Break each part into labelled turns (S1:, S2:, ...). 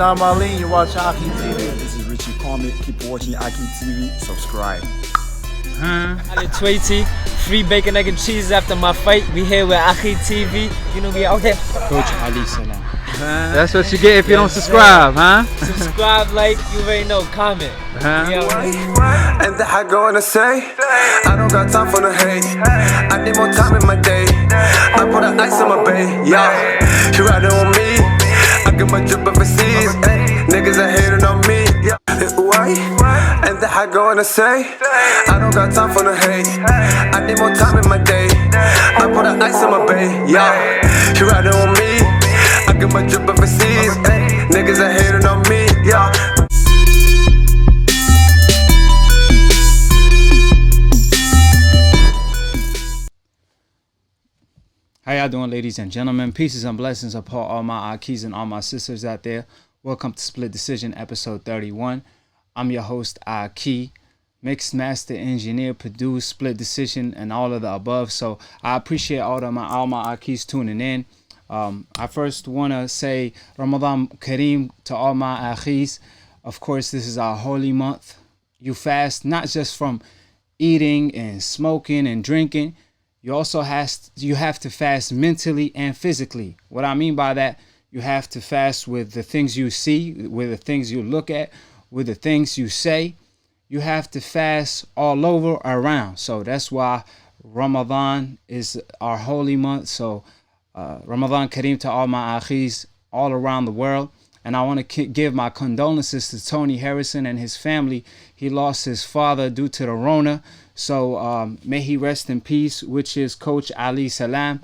S1: Don Marlene, you watch Akhi TV.
S2: This is Richie Comment. Keep watching Akhi TV. Subscribe.
S3: Ali Tweety, free bacon, egg, and cheese after my fight. We here with Akhi TV. You know, we out here.
S4: Coach Ali Salam.
S5: That's what you get if you don't subscribe, huh?
S3: Subscribe, like, you already know, comment.
S6: And the I gonna say, I don't got time for the hate. I need more time in my day. I put the ice in my bay, yeah. You riding on me, I get my drip overseas. Niggas are hating on me, yeah. Why? And the I gonna say, I don't got time for the hate. I need more time in my day. I put the ice in my bay, yeah. You riding on me, I get my drip overseas. Niggas are hating on me, yeah.
S4: How y'all doing, ladies and gentlemen? Pieces and blessings upon all my Akhis and all my sisters out there. Welcome to Split Decision, episode 31. I'm your host, Akhi, mixed master, engineer, produce, Split Decision, and all of the above. So I appreciate all my Akhis tuning in. I first want to say Ramadan Kareem to all my Akhis. Of course, this is our holy month. You fast not just from eating and smoking and drinking. You also have to fast mentally and physically. What I mean by that, you have to fast with the things you see, with the things you look at, with the things you say. You have to fast all over around. So that's why Ramadan is our holy month. So Ramadan Kareem to all my Akhis all around the world. And I want to give my condolences to Tony Harrison and his family. He lost his father due to the Rona. So may he rest in peace, which is Coach Ali Salam.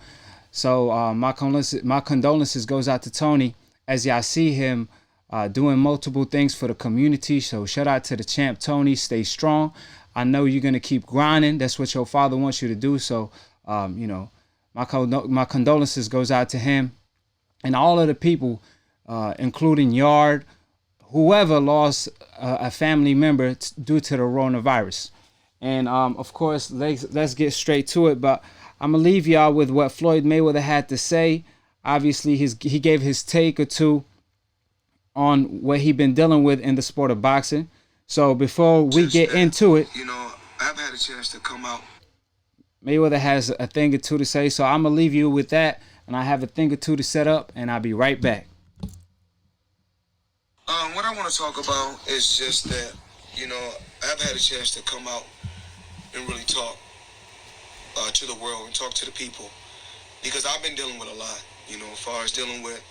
S4: So my condolences goes out to Tony as y'all see him doing multiple things for the community. So shout out to the champ, Tony. Stay strong. I know you're going to keep grinding. That's what your father wants you to do. So, my condolences goes out to him and all of the people, including Yard, whoever lost a family member due to the coronavirus. And of course, let's get straight to it. But I'm gonna leave y'all with what Floyd Mayweather had to say. Obviously, he gave his take or two on what he been dealing with in the sport of boxing. So before we get into it,
S6: I've had a chance to come out.
S4: Mayweather has a thing or two to say. So I'm gonna leave you with that, and I have a thing or two to set up, and I'll be right back.
S6: What I want to talk about is just that, I've had a chance to come out and really talk to the world and talk to the people, because I've been dealing with a lot, as far as dealing with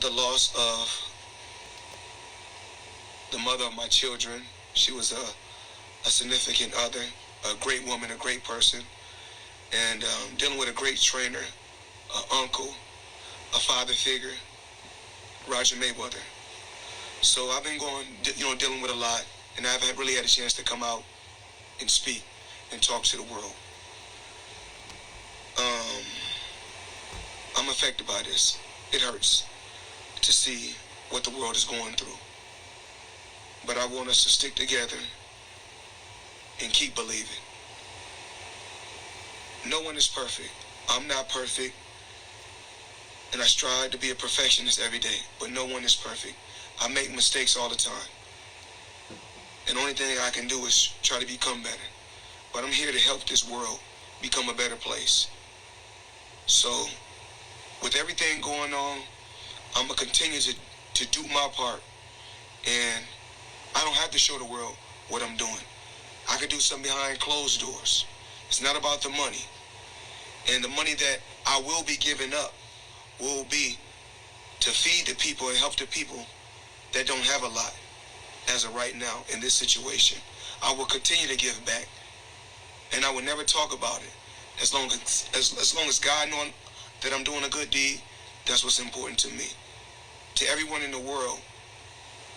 S6: the loss of the mother of my children. She was a significant other, a great woman, a great person, and dealing with a great trainer, an uncle, a father figure, Roger Mayweather. So I've been dealing with a lot, and I've really had a chance to come out and speak and talk to the world. I'm affected by this. It hurts to see what the world is going through. But I want us to stick together and keep believing. No one is perfect. I'm not perfect. And I strive to be a perfectionist every day. But no one is perfect. I make mistakes all the time. And the only thing I can do is try to become better. But I'm here to help this world become a better place. So, with everything going on, I'm going to continue to do my part. And I don't have to show the world what I'm doing. I can do something behind closed doors. It's not about the money. And the money that I will be giving up will be to feed the people and help the people that don't have a lot as of right now in this situation. I will continue to give back, and I will never talk about it. As long as God knows that I'm doing a good deed, that's what's important to me. To everyone in the world,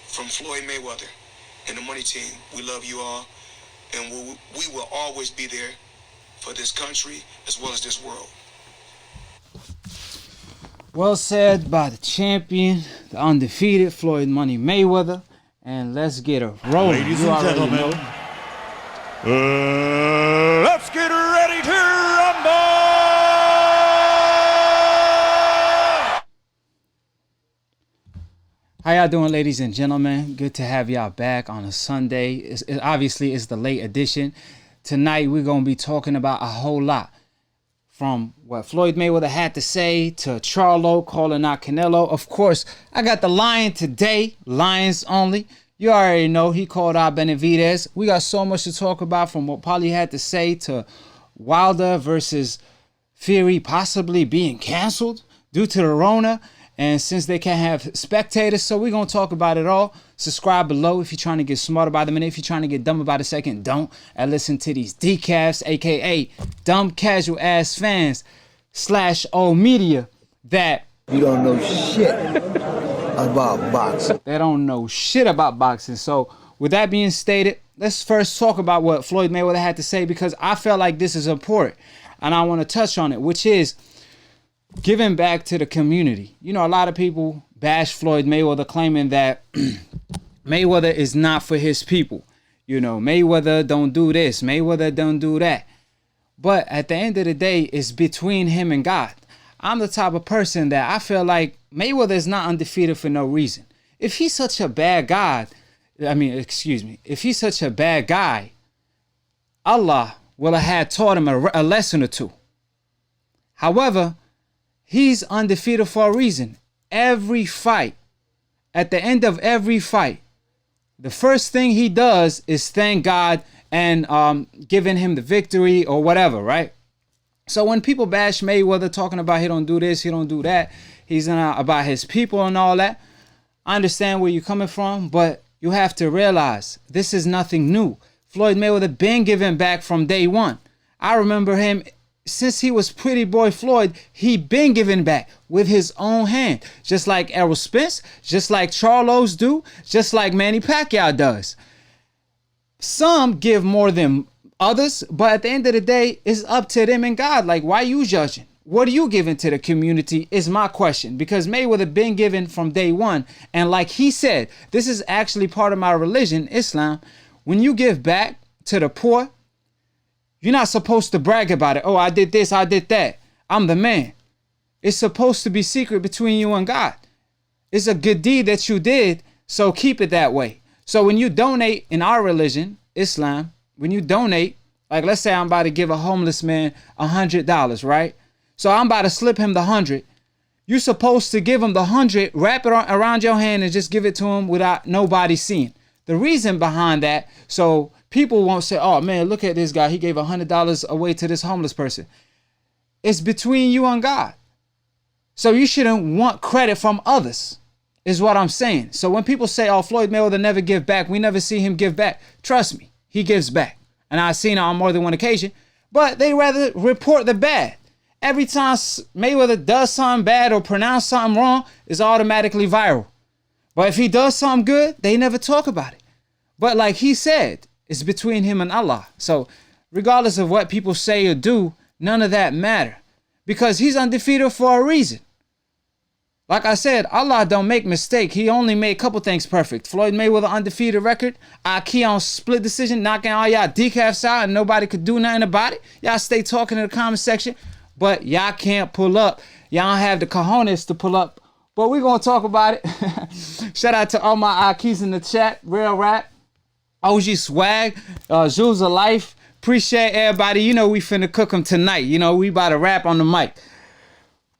S6: from Floyd Mayweather and the Money Team, we love you all, and we will always be there for this country as well as this world.
S4: Well said by the champion, the undefeated Floyd Money Mayweather. And let's get her rolling.
S7: Ladies and gentlemen, let's get ready to rumble!
S4: y'all doing, ladies and gentlemen? Good to have y'all back on a Sunday. Obviously, it's the late edition. Tonight, we're going to be talking about a whole lot. From what Floyd Mayweather had to say to Charlo calling out Canelo. Of course, I got the Lion today. Lions only. You already know he called out Benavidez. We got so much to talk about, from what Paulie had to say to Wilder versus Fury possibly being canceled due to the Rona. And since they can't have spectators, so we're going to talk about it all. Subscribe below if you're trying to get smarter by the minute. If you're trying to get dumber by the second, don't. And listen to these decafs, a.k.a. dumb casual ass fans / old media that
S8: you don't know shit about boxing.
S4: They don't know shit about boxing. So with that being stated, let's first talk about what Floyd Mayweather had to say, because I felt like this is important. And I want to touch on it, which is giving back to the community. You know, a lot of people bash Floyd Mayweather, claiming that Mayweather is not for his people. You know, Mayweather don't do this, Mayweather don't do that. But at the end of the day, it's between him and God. I'm the type of person that I feel like Mayweather is not undefeated for no reason. If he's such a bad God, if he's such a bad guy, Allah will have had taught him a lesson or two. However, he's undefeated for a reason. Every fight, at the end of every fight, the first thing he does is thank God and giving him the victory or whatever, right? So when people bash Mayweather, talking about he don't do this, he don't do that, he's not about his people and all that, I understand where you're coming from, but you have to realize this is nothing new. Floyd Mayweather been giving back from day one. I remember him. Since he was Pretty Boy Floyd, he been giving back with his own hand. Just like Errol Spence, just like Charlo's do, just like Manny Pacquiao does. Some give more than others, but at the end of the day, it's up to them and God. Like, why you judging? What are you giving to the community is my question. Because Mayweather been giving from day one. And like he said, this is actually part of my religion, Islam. When you give back to the poor, you're not supposed to brag about it. Oh, I did this, I did that. I'm the man. It's supposed to be secret between you and God. It's a good deed that you did, so keep it that way. So when you donate in our religion, Islam, when you donate, like let's say I'm about to give a homeless man $100, right? So I'm about to slip him the 100. You're supposed to give him the 100, wrap it around your hand and just give it to him without nobody seeing. The reason behind that, so people won't say, oh man, look at this guy, he gave $100 away to this homeless person. It's between you and God. So you shouldn't want credit from others, is what I'm saying. So when people say, oh, Floyd Mayweather never give back, we never see him give back, trust me, he gives back. And I've seen it on more than one occasion, but they rather report the bad. Every time Mayweather does something bad or pronounce something wrong, it's automatically viral. But if he does something good, they never talk about it. But like he said, it's between him and Allah. So regardless of what people say or do, none of that matter. Because he's undefeated for a reason. Like I said, Allah don't make mistake. He only made a couple things perfect. Floyd Mayweather undefeated record. Akhi on split decision, knocking all y'all decafs out and nobody could do nothing about it. Y'all stay talking in the comment section. But y'all can't pull up. Y'all don't have the cojones to pull up. But we're going to talk about it. Shout out to all my Akhis in the chat. Real rap. OG Swag. Jules of Life. Appreciate everybody. You know we finna cook them tonight. You know we about to rap on the mic.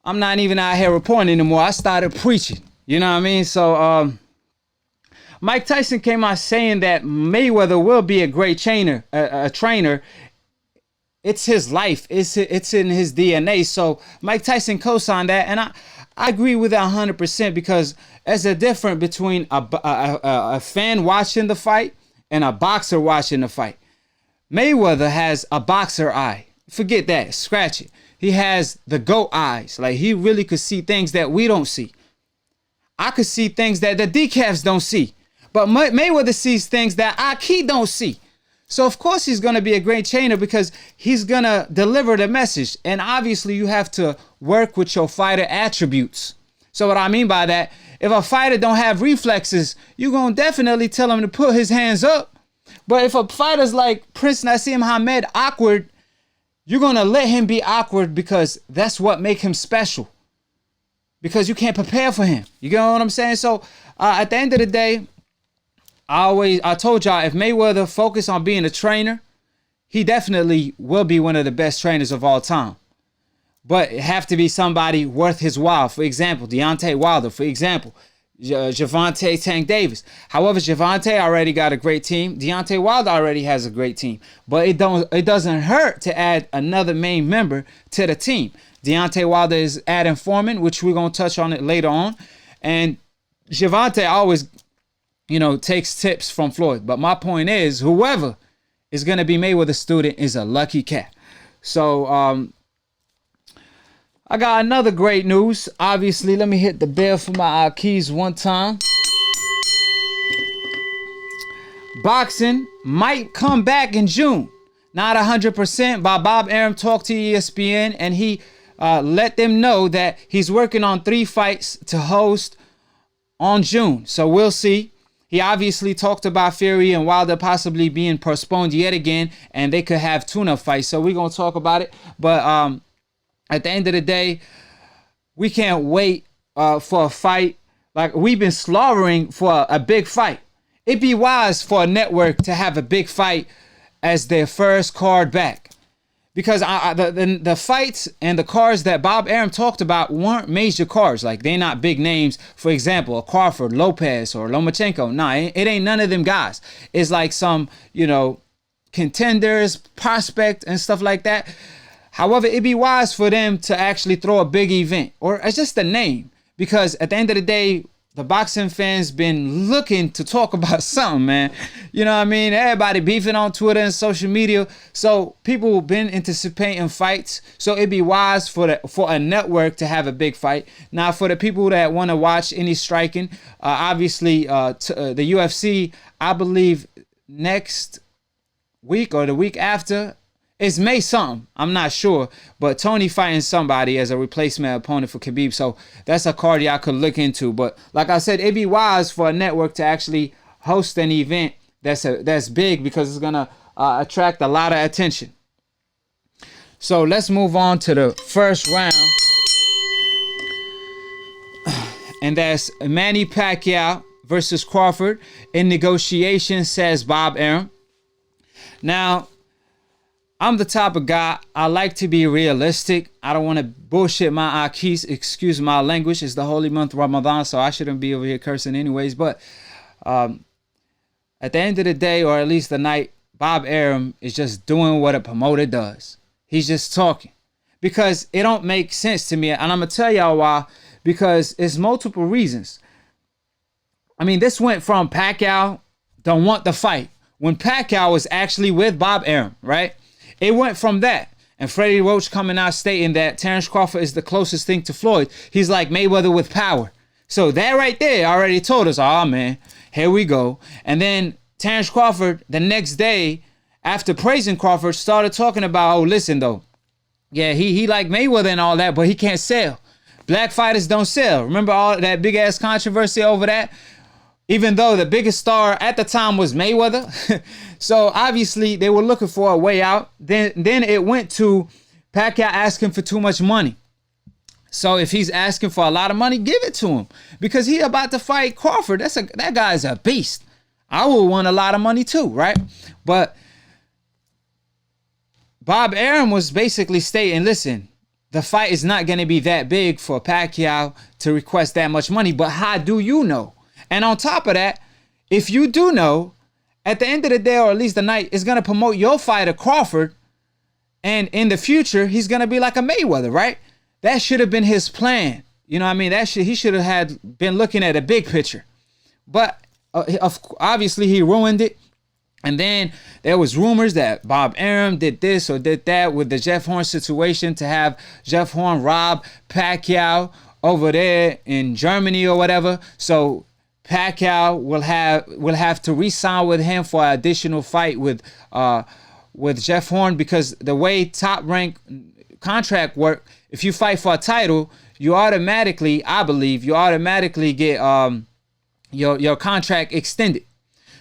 S4: I'm not even out here reporting anymore. I started preaching. You know what I mean? So Mike Tyson came out saying that Mayweather will be a great trainer. A trainer. It's his life. It's in his DNA. So Mike Tyson co-signed that. And I agree with that 100% because there's a difference between a fan watching the fight and a boxer watching the fight. Mayweather has a boxer eye. Forget that. Scratch it. He has the GOAT eyes. Like he really could see things that we don't see. I could see things that the decafs don't see. But Mayweather sees things that Akhi don't see. So of course he's going to be a great trainer because he's going to deliver the message. And obviously you have to work with your fighter attributes. So what I mean by that, if a fighter don't have reflexes, you're going to definitely tell him to put his hands up. But if a fighter's like Prince Nassim Hamed awkward, you're going to let him be awkward because that's what makes him special. because you can't prepare for him. You get what I'm saying? So at the end of the day, I told y'all, if Mayweather focused on being a trainer, he definitely will be one of the best trainers of all time. But it have to be somebody worth his while. For example, Deontay Wilder. For example, Gervonta Tank Davis. However, Gervonta already got a great team. Deontay Wilder already has a great team. But it doesn't hurt to add another main member to the team. Deontay Wilder is Adam Foreman, which we're going to touch on it later on. And Gervonta always, takes tips from Floyd. But my point is, whoever is going to be Mayweather's student is a lucky cat. So, I got another great news. Obviously, let me hit the bell for my keys one time. Boxing might come back in June. Not 100%, but Bob Arum talked to ESPN and he let them know that he's working on 3 fights to host on June. So we'll see. He obviously talked about Fury and Wilder possibly being postponed yet again, and they could have tune-up fights. So we're going to talk about it. But at the end of the day, we can't wait for a fight. Like, we've been slobbering for a big fight. It'd be wise for a network to have a big fight as their first card back. Because the fights and the cards that Bob Arum talked about weren't major cards. Like, they're not big names. For example, a Crawford, Lopez, or Lomachenko. Nah, it ain't none of them guys. It's like some, contenders, prospect, and stuff like that. However, it'd be wise for them to actually throw a big event, or it's just a name, because at the end of the day, the boxing fans been looking to talk about something, man. You know what I mean? Everybody beefing on Twitter and social media, so people been anticipating fights. So it'd be wise for a network to have a big fight. Now, for the people that want to watch any striking, obviously the UFC, I believe next week or the week after. It's May something. I'm not sure. But Tony fighting somebody as a replacement opponent for Khabib. So that's a card y'all could look into. But like I said, it'd be wise for a network to actually host an event that's big, because it's going to attract a lot of attention. So let's move on to the first round. And that's Manny Pacquiao versus Crawford in negotiation, says Bob Arum. Now, I'm the type of guy, I like to be realistic. I don't want to bullshit my Akhis. Excuse my language. It's the holy month Ramadan, so I shouldn't be over here cursing anyways. But at the end of the day, or at least the night, Bob Arum is just doing what a promoter does. He's just talking. Because it don't make sense to me. And I'm going to tell y'all why. Because it's multiple reasons. I mean, this went from Pacquiao don't want the fight, when Pacquiao was actually with Bob Arum, right? It went from that. And Freddie Roach coming out stating that Terrence Crawford is the closest thing to Floyd. He's like Mayweather with power. So that right there already told us, oh man, here we go. And then Terrence Crawford, the next day, after praising Crawford, started talking about, oh, listen though. Yeah, he like Mayweather and all that, but he can't sell. Black fighters don't sell. Remember all that big ass controversy over that? Even though the biggest star at the time was Mayweather. So obviously they were looking for a way out. Then it went to Pacquiao asking for too much money. So if he's asking for a lot of money, give it to him. Because he about to fight Crawford. That guy's a beast. I would want a lot of money too, right? But Bob Arum was basically stating, listen, the fight is not going to be that big for Pacquiao to request that much money. But how do you know? And on top of that, if you do know, at the end of the day, or at least the night, is going to promote your fighter, Crawford. And in the future, he's going to be like a Mayweather, right? That should have been his plan. You know what I mean? He should have had been looking at a big picture. But obviously, he ruined it. And then there was rumors that Bob Arum did this or did that with the Jeff Horn situation, to have Jeff Horn rob Pacquiao over there in Germany or whatever. So Pacquiao will have to re-sign with him for an additional fight with Jeff Horn, because the way Top Rank contract work, if you fight for a title, you automatically, I believe, get your contract extended.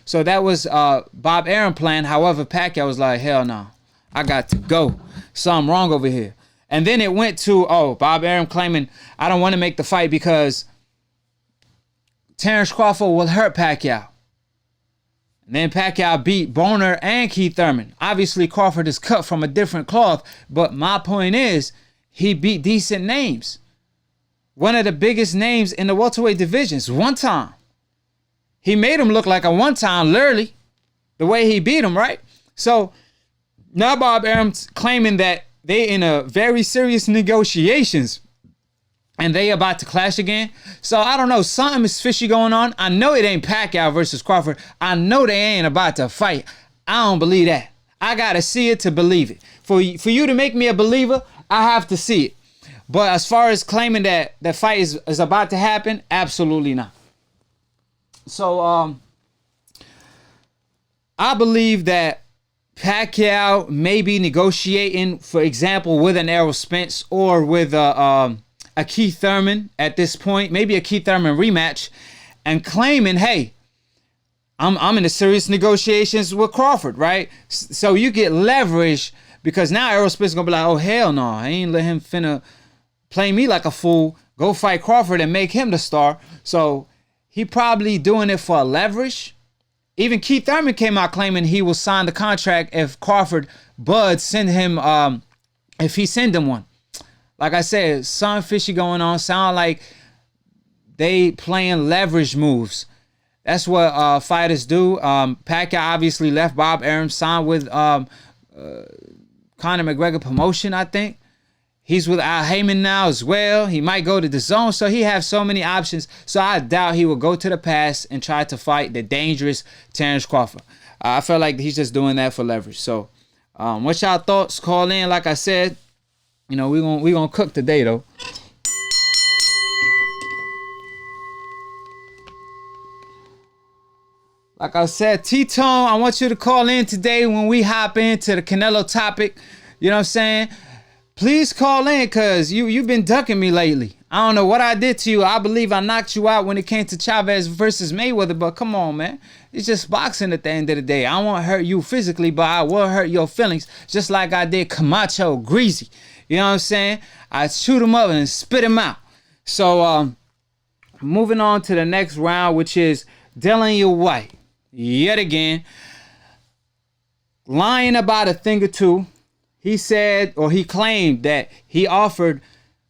S4: So that was Bob Arum plan. However, Pacquiao was like, hell no, I got to go. Something wrong over here. And then it went to, Bob Arum claiming, I don't want to make the fight because Terrence Crawford will hurt Pacquiao. And then Pacquiao beat Boner and Keith Thurman. Obviously, Crawford is cut from a different cloth, but my point is, he beat decent names. One of the biggest names in the welterweight divisions, one time. He made him look like a one-time, literally, the way he beat him, right? So, now Bob Arum's claiming that they in a very serious negotiations and they about to clash again. So I don't know, something is fishy going on. I know it ain't Pacquiao versus Crawford. I know they ain't about to fight. I don't believe that. I gotta see it to believe it. For you to make me a believer, I have to see it. But as far as claiming that the fight is about to happen, absolutely not. So I believe that Pacquiao may be negotiating, for example, with an Errol Spence or with a Keith Thurman at this point, maybe a Keith Thurman rematch, and claiming, hey, I'm in the serious negotiations with Crawford, right? So you get leverage because now Errol Spence is going to be like, oh, hell no, I ain't let him finna play me like a fool, go fight Crawford and make him the star. So he probably doing it for leverage. Even Keith Thurman came out claiming he will sign the contract if Crawford Bud send him, if he send him one. Like I said, something fishy going on. Sound like they playing leverage moves. That's what fighters do. Pacquiao obviously left Bob Arum, signed with Conor McGregor Promotion, I think. He's with Al Heyman now as well. He might go to the Zone, so he has so many options. So I doubt he will go to the pass and try to fight the dangerous Terrence Crawford. I feel like he's just doing that for leverage. So, what's y'all thoughts? Call in. Like I said, you know, we gonna cook today though. Like I said, T-Tone, I want you to call in today when we hop into the Canelo topic. You know what I'm saying? Please call in because you've been ducking me lately. I don't know what I did to you. I believe I knocked you out when it came to Chavez versus Mayweather, but come on, man. It's just boxing at the end of the day. I won't hurt you physically, but I will hurt your feelings just like I did Camacho Greasy. You know what I'm saying? I shoot him up and spit him out. So, moving on to the next round, which is Dillian White. Yet again, lying about a thing or two. He said, or he claimed that he offered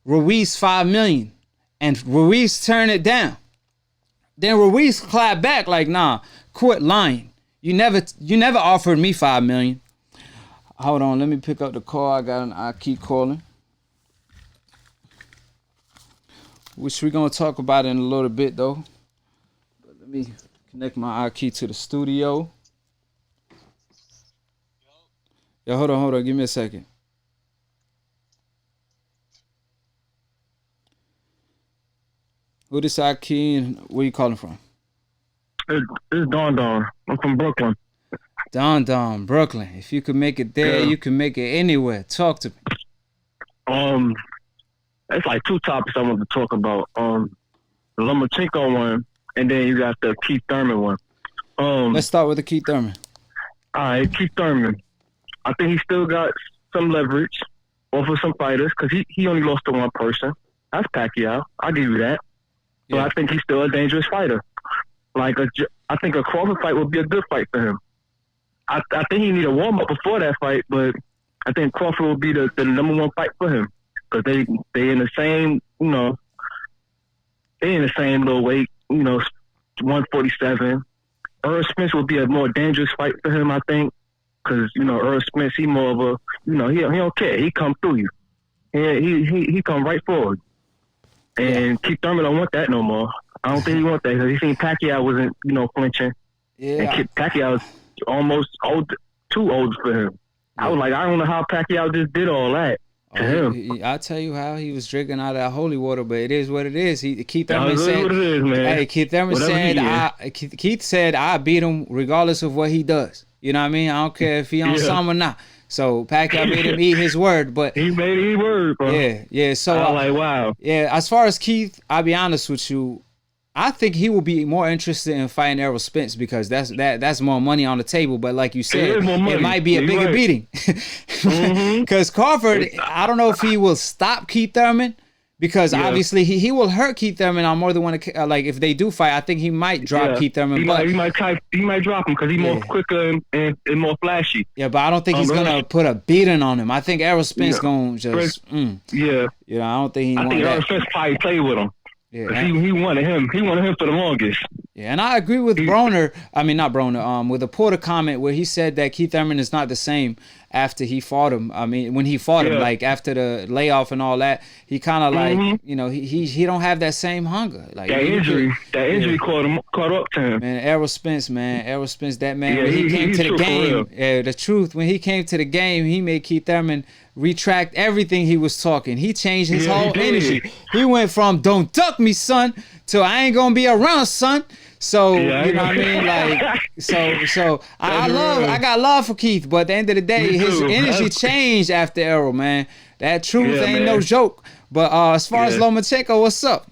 S4: Ruiz $5 million and Ruiz turned it down. Then Ruiz clapped back like, nah, quit lying. You never offered me $5 million. Hold on, let me pick up the call. I keep calling. Which we're gonna talk about in a little bit though. But let me connect my Akhi to the studio. Yo, hold on. Give me a second. Who this Akhi and where you calling from?
S9: It's Don. I'm from Brooklyn.
S4: Don, Brooklyn. If you could make it there, you can make it anywhere. Talk to me.
S9: It's like two topics I want to talk about. The Lomachenko one, and then you got the Keith Thurman one.
S4: Let's start with the Keith Thurman.
S9: All right, Keith Thurman. I think he still got some leverage over some fighters because he only lost to one person. That's Pacquiao. I'll give you that. But I think he's still a dangerous fighter. Like I think a Crawford fight would be a good fight for him. I think he need a warm up before that fight, but I think Crawford will be the number one fight for him because they in the same they in the same little weight, 147. Earl Spence will be a more dangerous fight for him, I think. Because, Earl Spence, he more of a, he don't care. He come through you. He come right forward. And Keith Thurman don't want that no more. I don't think he want that because he seen Pacquiao wasn't, flinching.
S4: Yeah.
S9: And Pacquiao was almost too old for him. I was like, I don't know how Pacquiao just did all that to him.
S4: I'll tell you how he was drinking out of that holy water, but it is what it is. Keith Thurman
S9: said, what it is, man.
S4: Hey, Keith Thurman said, Keith said, I beat him regardless of what he does. You know what I mean? I don't care if he on some or not. So Pacquiao made him eat his word, but
S9: he made his word, bro.
S4: Yeah. So
S9: I'm like, wow.
S4: Yeah, as far as Keith, I'll be honest with you, I think he will be more interested in fighting Errol Spence because that's more money on the table. But like you said, it might be a bigger beating. Because Crawford, I don't know if he will stop Keith Thurman because obviously he will hurt Keith Thurman on more than one. Like if they do fight, I think he might drop Keith Thurman.
S9: He might drop him because he's more quicker and more flashy.
S4: Yeah, but I don't think he's gonna put a beating on him. I think Errol Spence gonna just
S9: yeah.
S4: You know, I don't think
S9: I think Errol Spence probably played with him. Yeah, he wanted him. He wanted him for the longest.
S4: Yeah, and I agree with Broner. I mean, not Broner. With the Porter comment where he said that Keith Thurman is not the same after he fought him. I mean, when he fought him, like after the layoff and all that, he kind of like, you know, he don't have that same hunger. Like
S9: that injury caught up to him.
S4: Man, Errol Spence, that man. When he came to the game, the truth. When he came to the game, he made Keith Thurman retract everything he was talking. He changed his whole energy. He went from "don't duck me, son" to "I ain't gonna be around, son." So you know what I mean, like so I got love for Keith, but at the end of the day, his energy changed after Errol, man. That truth ain't no joke. But as far as Lomachenko, what's up?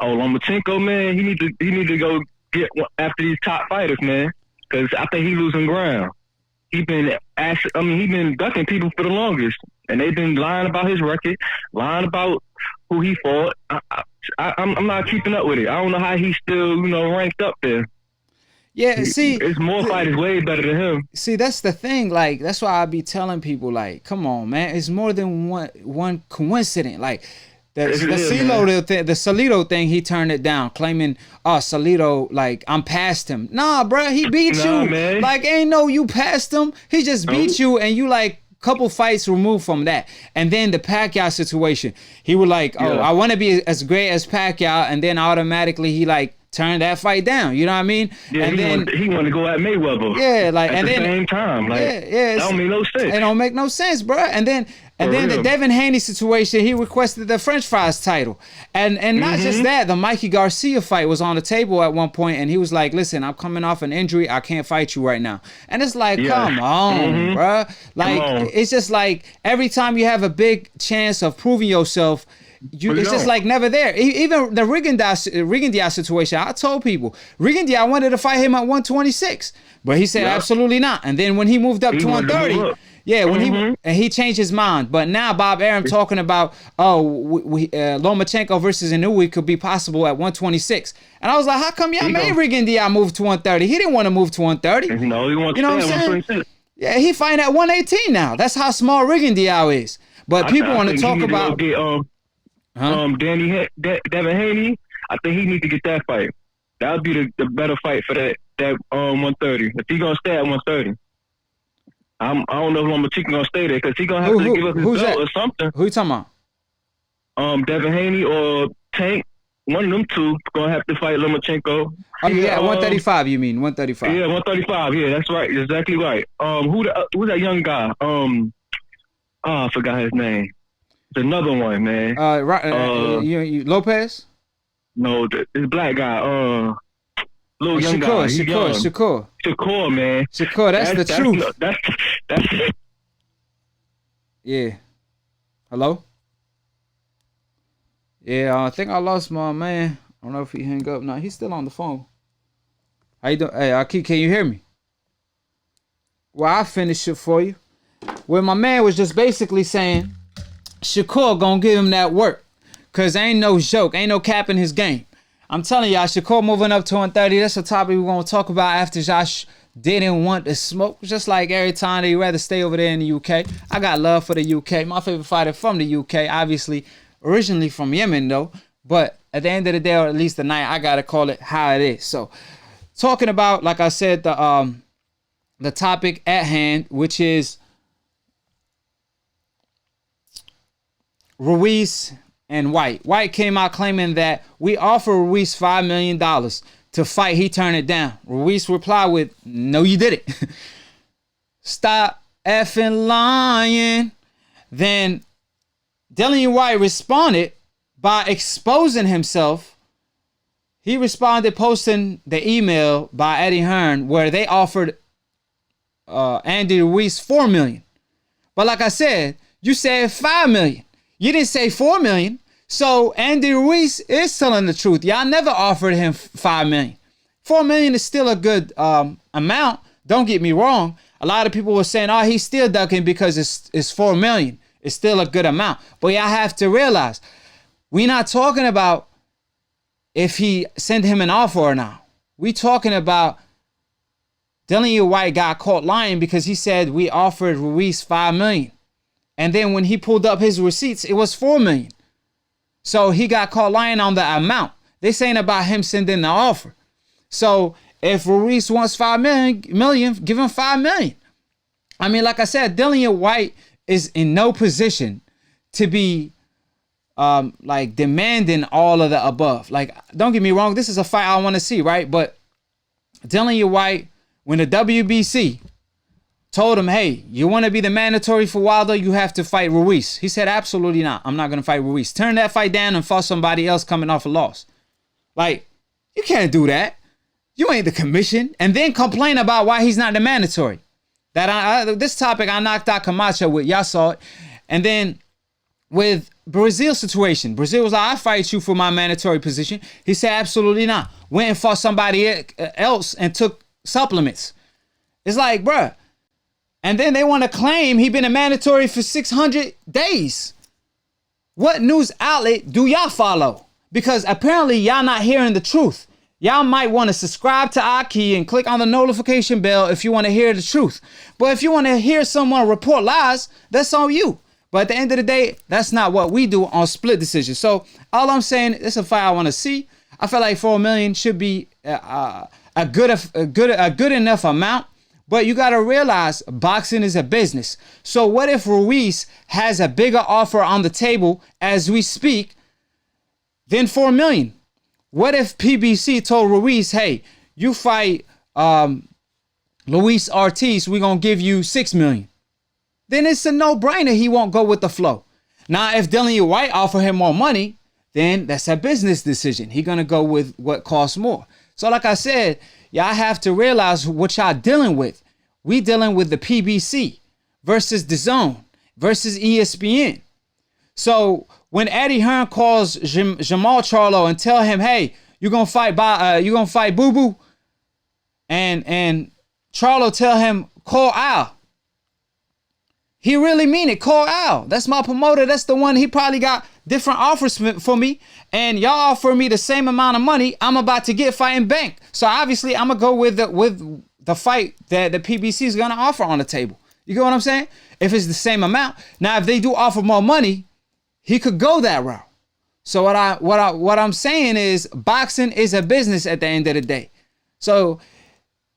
S9: Oh, Lomachenko, man, he need to go get after these top fighters, man, because I think he's losing ground. He been ducking people for the longest, and they've been lying about his record, lying about who he fought. I'm not keeping up with it. I don't know how he's still, ranked up there.
S4: Yeah,
S9: it's more fighters way better than him.
S4: See, that's the thing. Like, that's why I be telling people, like, come on, man. It's more than one coincidence. Like, the Salido thing, he turned it down, claiming, Salido, like, I'm past him. Nah, bro, he beat you.
S9: Man.
S4: Like, ain't no you passed him. He just beat you, and you, like, couple fights removed from that. And then the Pacquiao situation, he was like, I want to be as great as Pacquiao, and then automatically he, like, turned that fight down. You know what I mean?
S9: Yeah,
S4: and
S9: he wanted to go at Mayweather.
S4: Yeah, like
S9: at the same time. Like, that don't make no sense.
S4: It don't make no sense, bro. And then the Devin Haney situation, he requested the French fries title. And not just that, the Mikey Garcia fight was on the table at one point, and he was like, listen, I'm coming off an injury. I can't fight you right now. And it's like, come on, bro. Like, it's just like every time you have a big chance of proving yourself, it's just like never there. Even the Rigondeaux situation, I told people, Rigondeaux wanted to fight him at 126, but he said absolutely not. And then when he moved up to 130, he changed his mind. But now Bob Arum talking about, Lomachenko versus Inoue could be possible at 126. And I was like, how come y'all made Rigondeaux move to 130? He didn't want to move to 130.
S9: No, he wants to stay at 126.
S4: Yeah, he fighting at 118 now. That's how small Rigondeaux is. But people want to talk about...
S9: Devin Haney, I think he needs to get that fight. That would be the better fight for that 130. If he's gonna stay at 130, I don't know if Lomachenko gonna stay there because he's gonna have to give up his belt or something.
S4: Who you talking
S9: about? Devin Haney or Tank. One of them two gonna have to fight Lomachenko.
S4: Oh yeah, 135. You mean 135?
S9: Yeah, 135. Yeah, that's right. Exactly right. Who's that young guy? I forgot his name. Another one, man.
S4: Lopez?
S9: No, this black guy. Little young guy. Shakur, man.
S4: Shakur, that's the truth.
S9: That's
S4: yeah. Hello? Yeah, I think I lost my man. I don't know if he hung up. No, he's still on the phone. How you doing? Hey, Akhi, can you hear me? Well, I finished it for you. Where my man was just basically saying Shakur gonna give him that work. Cause ain't no joke, ain't no cap in his game. I'm telling y'all, Shakur moving up to 130, that's a topic we're gonna talk about after Josh didn't want to smoke. Just like every time they'd rather stay over there in the UK. I got love for the UK. My favorite fighter from the UK, obviously, originally from Yemen though. But at the end of the day, or at least the night, I gotta call it how it is. So talking about, like I said, the topic at hand, which is Ruiz and White. White came out claiming that we offer Ruiz $5 million to fight. He turned it down. Ruiz replied with, no, you didn't. Stop effing lying. Then Dillian White responded by exposing himself. He responded posting the email by Eddie Hearn where they offered Andy Ruiz $4 million. But like I said, you said $5 million. You didn't say $4 million. So Andy Ruiz is telling the truth. Y'all never offered him $5 million. $4 million is still a good amount. Don't get me wrong. A lot of people were saying, oh, he's still ducking because it's $4 million. It's still a good amount. But y'all have to realize, we're not talking about if he sent him an offer or not. We talking about Dillian White got caught lying because he said we offered Ruiz $5 million. And then when he pulled up his receipts, it was $4 million. So he got caught lying on the amount. They saying about him sending the offer. So if Ruiz wants $5 million, give him $5 million. I mean, like I said, Dillian White is in no position to be like demanding all of the above. Like, don't get me wrong, this is a fight I want to see, right? But Dillian White, when the WBC told him, hey, you want to be the mandatory for Wilder, you have to fight Ruiz. He said, absolutely not. I'm not going to fight Ruiz. Turn that fight down and fought somebody else coming off a loss. Like, you can't do that. You ain't the commission. And then complain about why he's not the mandatory. This topic I knocked out Camacho with. Y'all saw it. And then with Brazil's situation, Brazil was like, I fight you for my mandatory position. He said, absolutely not. Went and fought somebody else and took supplements. It's like, bruh. And then they want to claim he been a mandatory for 600 days. What news outlet do y'all follow? Because apparently y'all not hearing the truth. Y'all might want to subscribe to Akhi and click on the notification bell if you want to hear the truth. But if you want to hear someone report lies, that's on you. But at the end of the day, that's not what we do on Split Decision. So all I'm saying, it's a fight I want to see. I feel like $4 million should be a good enough amount. But you got to realize boxing is a business. So what if Ruiz has a bigger offer on the table as we speak than $4 million? What if PBC told Ruiz, hey, you fight Luis Ortiz, we're going to give you $6 million. Then it's a no-brainer he won't go with the flow. Now, if Dillian White offer him more money, then that's a business decision. He's going to go with what costs more. So like I said, y'all have to realize what y'all dealing with. We dealing with the PBC versus DAZN versus ESPN. So when Eddie Hearn calls Jamal Charlo and tell him, hey, you're gonna fight Boo Boo, and Charlo tell him, call Al. He really mean it. Call Al. That's my promoter. That's the one. He probably got different offers for me. And y'all offer me the same amount of money I'm about to get fighting Bank. So obviously I'm gonna go with the fight that the PBC is gonna offer on the table. You get what I'm saying? If it's the same amount. Now if they do offer more money, he could go that route. So what I'm saying is boxing is a business at the end of the day. So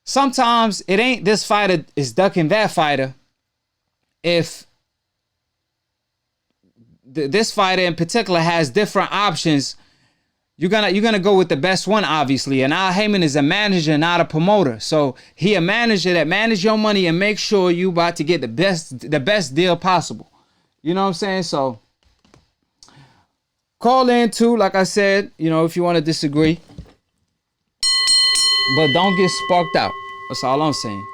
S4: sometimes it ain't this fighter is ducking that fighter. If this fighter in particular has different options, you're gonna go with the best one, obviously. And Al Heyman is a manager, not a promoter. So he a manager that manage your money and make sure you about to get the best deal possible. You know what I'm saying? So call in too, like I said, if you want to disagree. But don't get sparked out. That's all I'm saying.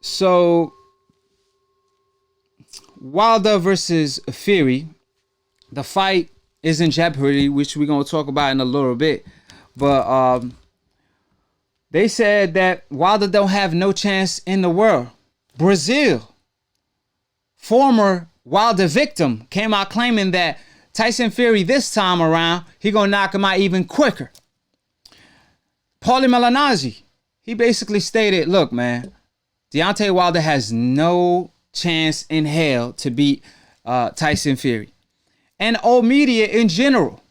S4: So Wilder versus Fury, the fight is in jeopardy, which we're going to talk about in a little bit. But they said that Wilder don't have no chance in the world. Brazil, former Wilder victim, came out claiming that Tyson Fury this time around, he going to knock him out even quicker. Paulie Malignaggi, he basically stated, look, man, Deontay Wilder has no chance in hell to beat Tyson Fury. And old media in general.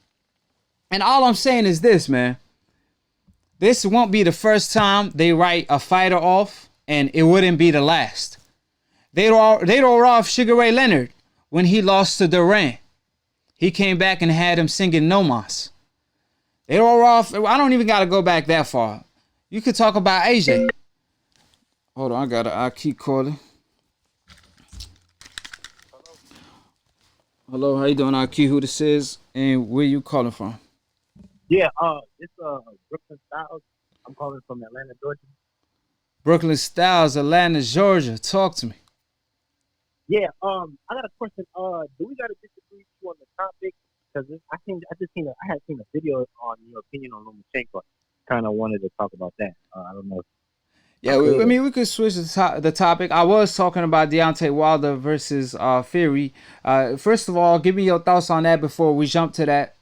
S4: And all I'm saying is this, man. This won't be the first time they write a fighter off, and it wouldn't be the last. They wrote off Sugar Ray Leonard when he lost to Duran. He came back and had him singing No Mas. They wrote off, I don't even got to go back that far. You could talk about AJ. Hold on, I keep calling. Hello, how you doing, Akhi? Who this is, and where you calling from?
S1: Yeah, it's Brooklyn Styles. I'm calling from Atlanta, Georgia.
S4: Brooklyn Styles, Atlanta, Georgia. Talk to me.
S1: Yeah. I got a question. Do we gotta disagree with you on the topic? Because I had seen a video on your opinion on Lomachenko. Kind of wanted to talk about that. I don't know.
S4: Yeah, we could switch the topic. I was talking about Deontay Wilder versus Fury. First of all, give me your thoughts on that before we jump to that.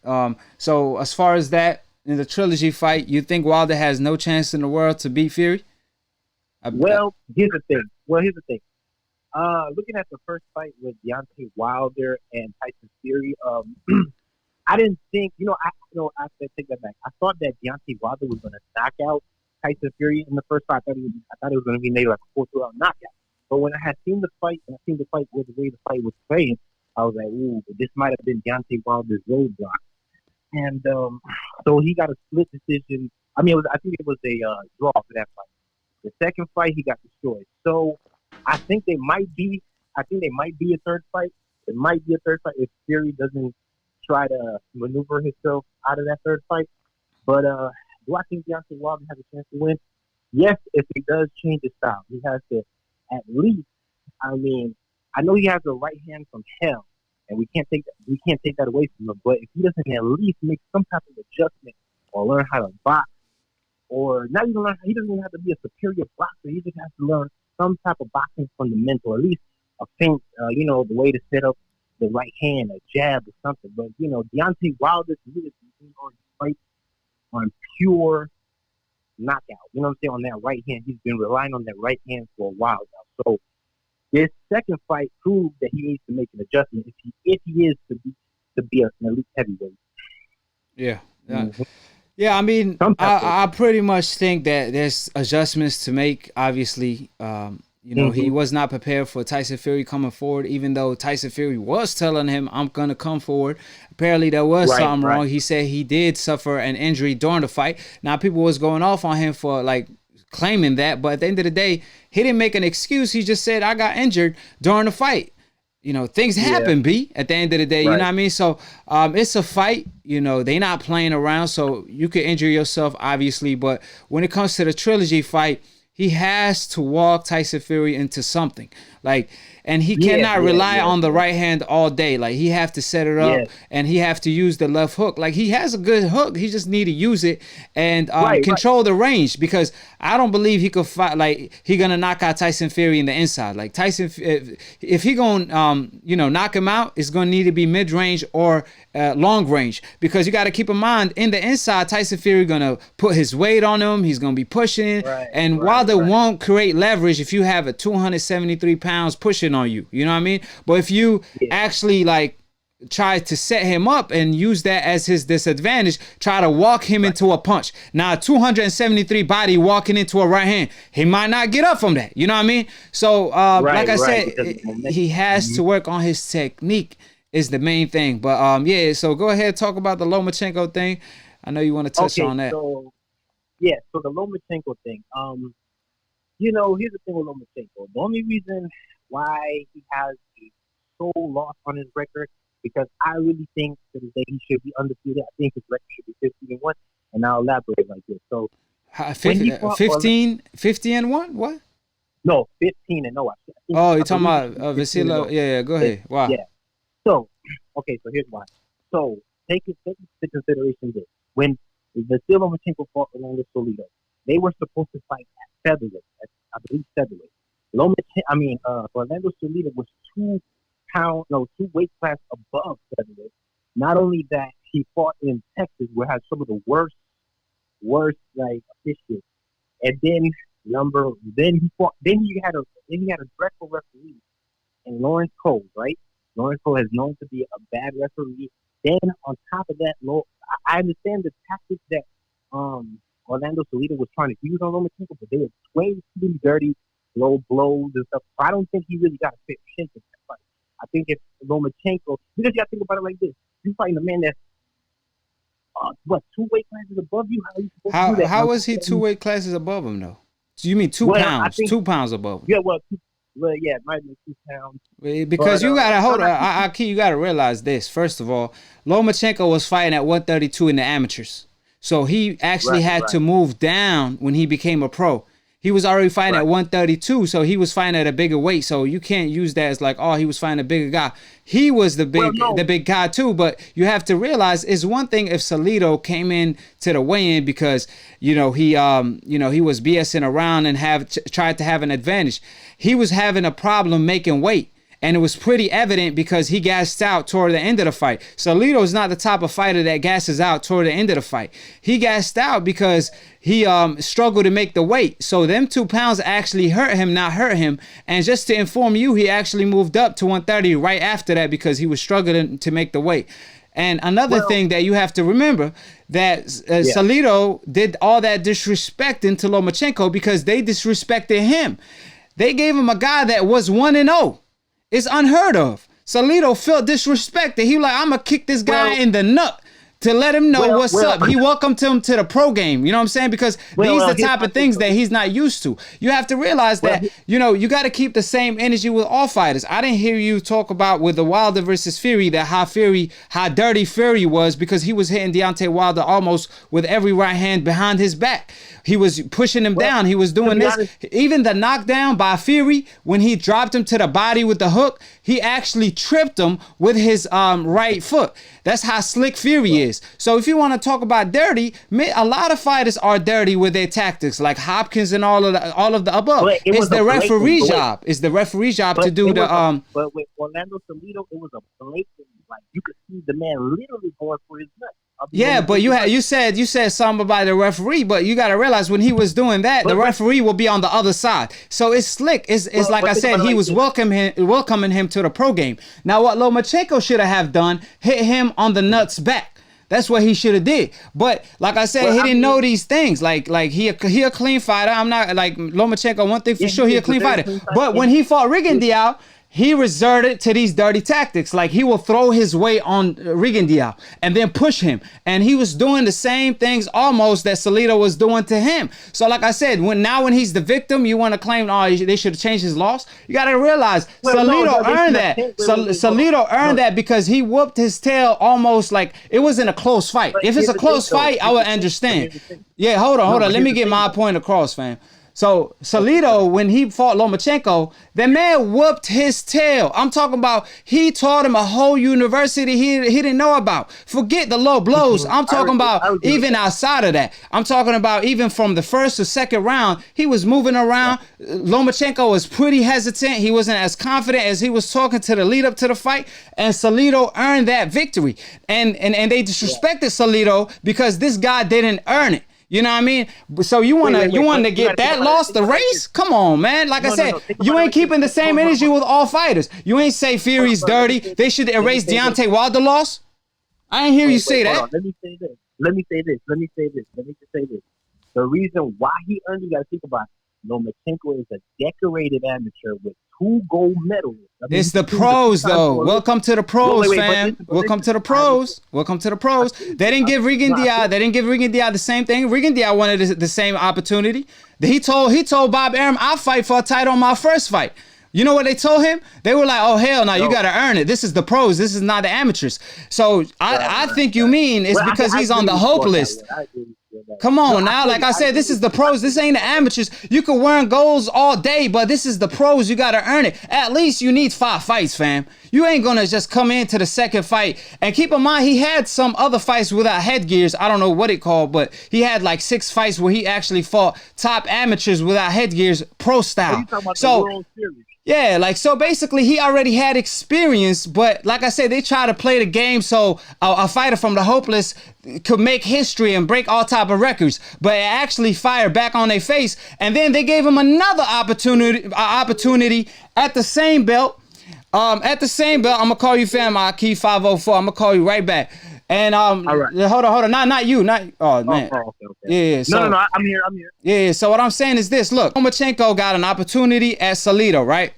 S4: So as far as that, in the trilogy fight, you think Wilder has no chance in the world to beat Fury?
S1: Well, here's the thing. Looking at the first fight with Deontay Wilder and Tyson Fury, I didn't think, I take that back. I thought that Deontay Wilder was going to knock out Tyson Fury in the first fight. I thought it was going to be maybe like a 4-2 knockout. But when I had seen the fight, and I seen the fight with the way the fight was playing, I was like, ooh, this might have been Deontay Wilder's roadblock. And so he got a split decision. I think it was a draw for that fight. The second fight, he got destroyed. So I think they might be a third fight. It might be a third fight if Fury doesn't try to maneuver himself out of that third fight. But do I think Deontay Wilder has a chance to win? Yes, if he does change his style. He has to at least, I know he has a right hand from hell, and we can't take that away from him. But if he doesn't at least make some type of adjustment or learn how to box, or not even learn, he doesn't even have to be a superior boxer. He just has to learn some type of boxing fundamental, at least a feint, the way to set up the right hand, a jab or something. But, Deontay Wilder really fights on pure knockout. You know what I'm saying? On that right hand. He's been relying on that right hand for a while now. So this second fight proves that he needs to make an adjustment if he is to be an elite heavyweight.
S4: Yeah.
S1: Mm-hmm.
S4: Yeah, I pretty much think that there's adjustments to make. Obviously, he was not prepared for Tyson Fury coming forward, even though Tyson Fury was telling him, I'm going to come forward. Apparently, there was something wrong. He said he did suffer an injury during the fight. Now, people was going off on him for, claiming that. But at the end of the day, he didn't make an excuse. He just said, I got injured during the fight. Things happen, B, at the end of the day, you know what I mean? So it's a fight, they not playing around, so you could injure yourself, obviously. But when it comes to the trilogy fight, he has to walk Tyson Fury into something. And he cannot rely on the right hand all day. He have to set it up and he have to use the left hook. He has a good hook. He just need to use it and control the range, because I don't believe he could fight. He gonna knock out Tyson Fury in the inside. Tyson, if he gonna knock him out, it's gonna need to be mid range or long range, because you got to keep in mind, in the inside, Tyson Fury gonna put his weight on him. He's gonna be pushing, and Wilder won't create leverage if you have a 273 pounds pushing on you. You know what I mean? But if you actually try to set him up and use that as his disadvantage, try to walk him into a punch. Now, 273 body walking into a right hand, he might not get up from that. You know what I mean? So, like I said, he has to work on his technique is the main thing. But so go ahead, talk about the Lomachenko thing. I know you want to touch on that.
S1: So the Lomachenko thing. Here's the thing with Lomachenko. The only reason why he has a sole loss on his record, because I really think that he should be undefeated. I think his record should be 15-1, and I'll elaborate like this. So
S4: 50-1? What?
S1: No, 15-0.
S4: Oh, you're talking about Vasily? Yeah, go ahead. Wow.
S1: Yeah. So here's why. So take into consideration this. When Vasily Lomachenko fought Orlando Solido, they were supposed to fight at featherweight, I believe featherweight. Orlando Solido was 2 weight class above featherweight. Not only that, he fought in Texas, where it has some of the worst officials. And then he had a dreadful referee in Lawrence Cole, right? Lawrence Cole is known to be a bad referee. Then on top of that, I understand the tactics that Orlando Solido was trying to use on Lomachenko, but they were way too dirty, low blows and stuff. So I don't think he really got a fair shake in that fight. I think if Lomachenko, because you got to think about it like this: you fighting a man that's 2 weight classes above you. How are you supposed to do that?
S4: How was he 2 weight classes above him though? So you mean 2 pounds? 2 pounds above him?
S1: Yeah, it might be 2 pounds.
S4: Because you gotta hold on, Akhi, you gotta realize this. First of all, Lomachenko was fighting at 132 in the amateurs, so he actually had to move down when he became a pro. He was already fighting at 132, so he was fighting at a bigger weight. So you can't use that as like, oh, he was fighting a bigger guy. He was the big guy too. But you have to realize it's one thing if Salido came in to the weigh-in because he was BSing around and tried to have an advantage. He was having a problem making weight. And it was pretty evident because he gassed out toward the end of the fight. Salido is not the type of fighter that gasses out toward the end of the fight. He gassed out because he struggled to make the weight. So them 2 pounds actually hurt him, not hurt him. And just to inform you, he actually moved up to 130 right after that because he was struggling to make the weight. And another thing that you have to remember, that Salido did all that disrespecting to Lomachenko because they disrespected him. They gave him a guy that was 1-0. It's unheard of. Salido felt disrespected. He was like, I'm going to kick this guy in the nut to let him know what's up. He welcomed him to the pro game. You know what I'm saying? Because these are the type of things that he's not used to. You have to realize that, you got to keep the same energy with all fighters. I didn't hear you talk about with the Wilder versus Fury, that how dirty Fury was because he was hitting Deontay Wilder almost with every right hand behind his back. He was pushing him down. He was doing this. Even the knockdown by Fury, when he dropped him to the body with the hook, he actually tripped him with his right foot. That's how slick Fury is. So if you want to talk about dirty, a lot of fighters are dirty with their tactics, like Hopkins and all of the above. It's the referee job. It's the referee job to do the
S1: But with Orlando Salido, it was a blatant, like you could see the man literally going for his nuts.
S4: Yeah, but you said something about the referee, but you got to realize when he was doing that, the referee will be on the other side. So it's slick. It's like I said, he was welcoming him to the pro game. Now, what Lomachenko should have done, hit him on the nuts back. That's what he should have did. But like I said, he didn't know these things. Like he a clean fighter. I'm not like Lomachenko. One thing for sure, he a clean fighter. But when he fought Rigondeaux, he resorted to these dirty tactics. Like he will throw his weight on Rigondeaux and then push him. And he was doing the same things almost that Salido was doing to him. So like I said, when he's the victim, you want to claim, they should have changed his loss. You got to realize Salido earned that. Salido earned that because he whooped his tail almost like it wasn't a close fight. If it's a close fight, I would understand. Yeah, hold on. Let me get my point across, fam. So Salido, when he fought Lomachenko, the man whooped his tail. I'm talking about he taught him a whole university he didn't know about. Forget the low blows. I'm talking about even outside of that. I'm talking about even from the first to second round, he was moving around. Lomachenko was pretty hesitant. He wasn't as confident as he was talking to the lead up to the fight. And Salido earned that victory. And they disrespected Salido because this guy didn't earn it. You know what I mean? So you want to get that lost the race? Come on, man. Like I said, you ain't keeping the same energy with all fighters. You ain't say Fury's dirty. They should erase Deontay Wilder loss. I ain't hear you say that.
S1: Let me say this. Let me just say this. The reason why he earned, you got to think about it. Lomachenko is a decorated amateur with 2 gold medals.
S4: It's the pros, though. Welcome to the pros, fam. Welcome to the pros. Welcome to the pros. They didn't give Rigondeaux the same thing. Rigondeaux wanted the same opportunity. He told Bob Arum, I'll fight for a title on my first fight. You know what they told him? They were like, oh, hell no, you got to earn it. This is the pros. This is not the amateurs. So I think you mean it's because he's on the hope list. Come on now. Like I said, this is the pros. This ain't the amateurs. You can wear goals all day, but this is the pros. You got to earn it. At least you need 5 fights, fam. You ain't going to just come into the second fight. And keep in mind, he had some other fights without headgears. I don't know what it called, but he had like 6 fights where he actually fought top amateurs without headgears, pro style. So yeah, like, so basically he already had experience, but like I said, they try to play the game so a fighter from the hopeless could make history and break all type of records, but it actually fired back on their face. And then they gave him another opportunity at the same belt. I'm gonna call you fam, Akhi 504. I'm gonna call you right back. And hold on, not you, man.
S1: Okay.
S4: Yeah. So,
S1: no, I'm here.
S4: Yeah. So what I'm saying is this: look, Lomachenko got an opportunity at Salido, right?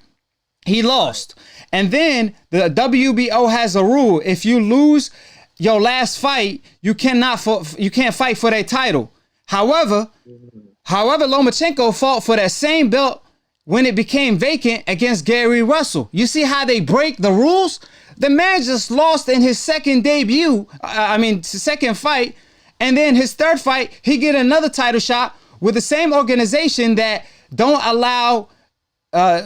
S4: He lost, and then the WBO has a rule: if you lose your last fight, you can't fight for that title. However, Lomachenko fought for that same belt when it became vacant against Gary Russell. You see how they break the rules? The man just lost in his second fight, and then his third fight, he get another title shot with the same organization that don't allow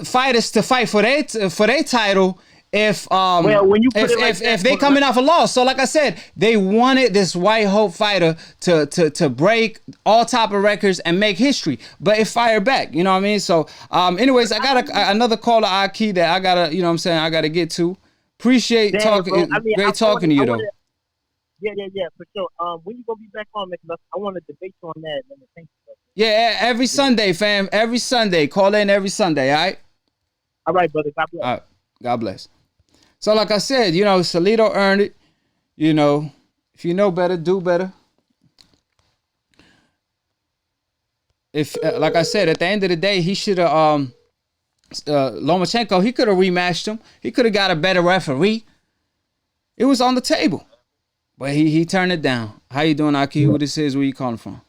S4: fighters to fight for their title if if they coming off a loss. So like I said, they wanted this White Hope fighter to break all type of records and make history, but it fired back. You know what I mean? So anyways, I got another call to Akhi that I gotta, you know what I'm saying, I gotta get to. Appreciate talking. Great talking to you though.
S1: Yeah, for sure. When you gonna be back on, because I want to debate you on that. Thank you.
S4: Yeah, every Sunday, fam. Every Sunday. Call in every Sunday, all right?
S1: All right, brother. God bless.
S4: All right. God bless. So like I said, you know, Salido earned it. You know, if you know better, do better. If, like I said, at the end of the day, he should have, Lomachenko, he could have rematched him. He could have got a better referee. It was on the table. But he turned it down. How you doing, Akhi? Who this is? Where you calling from?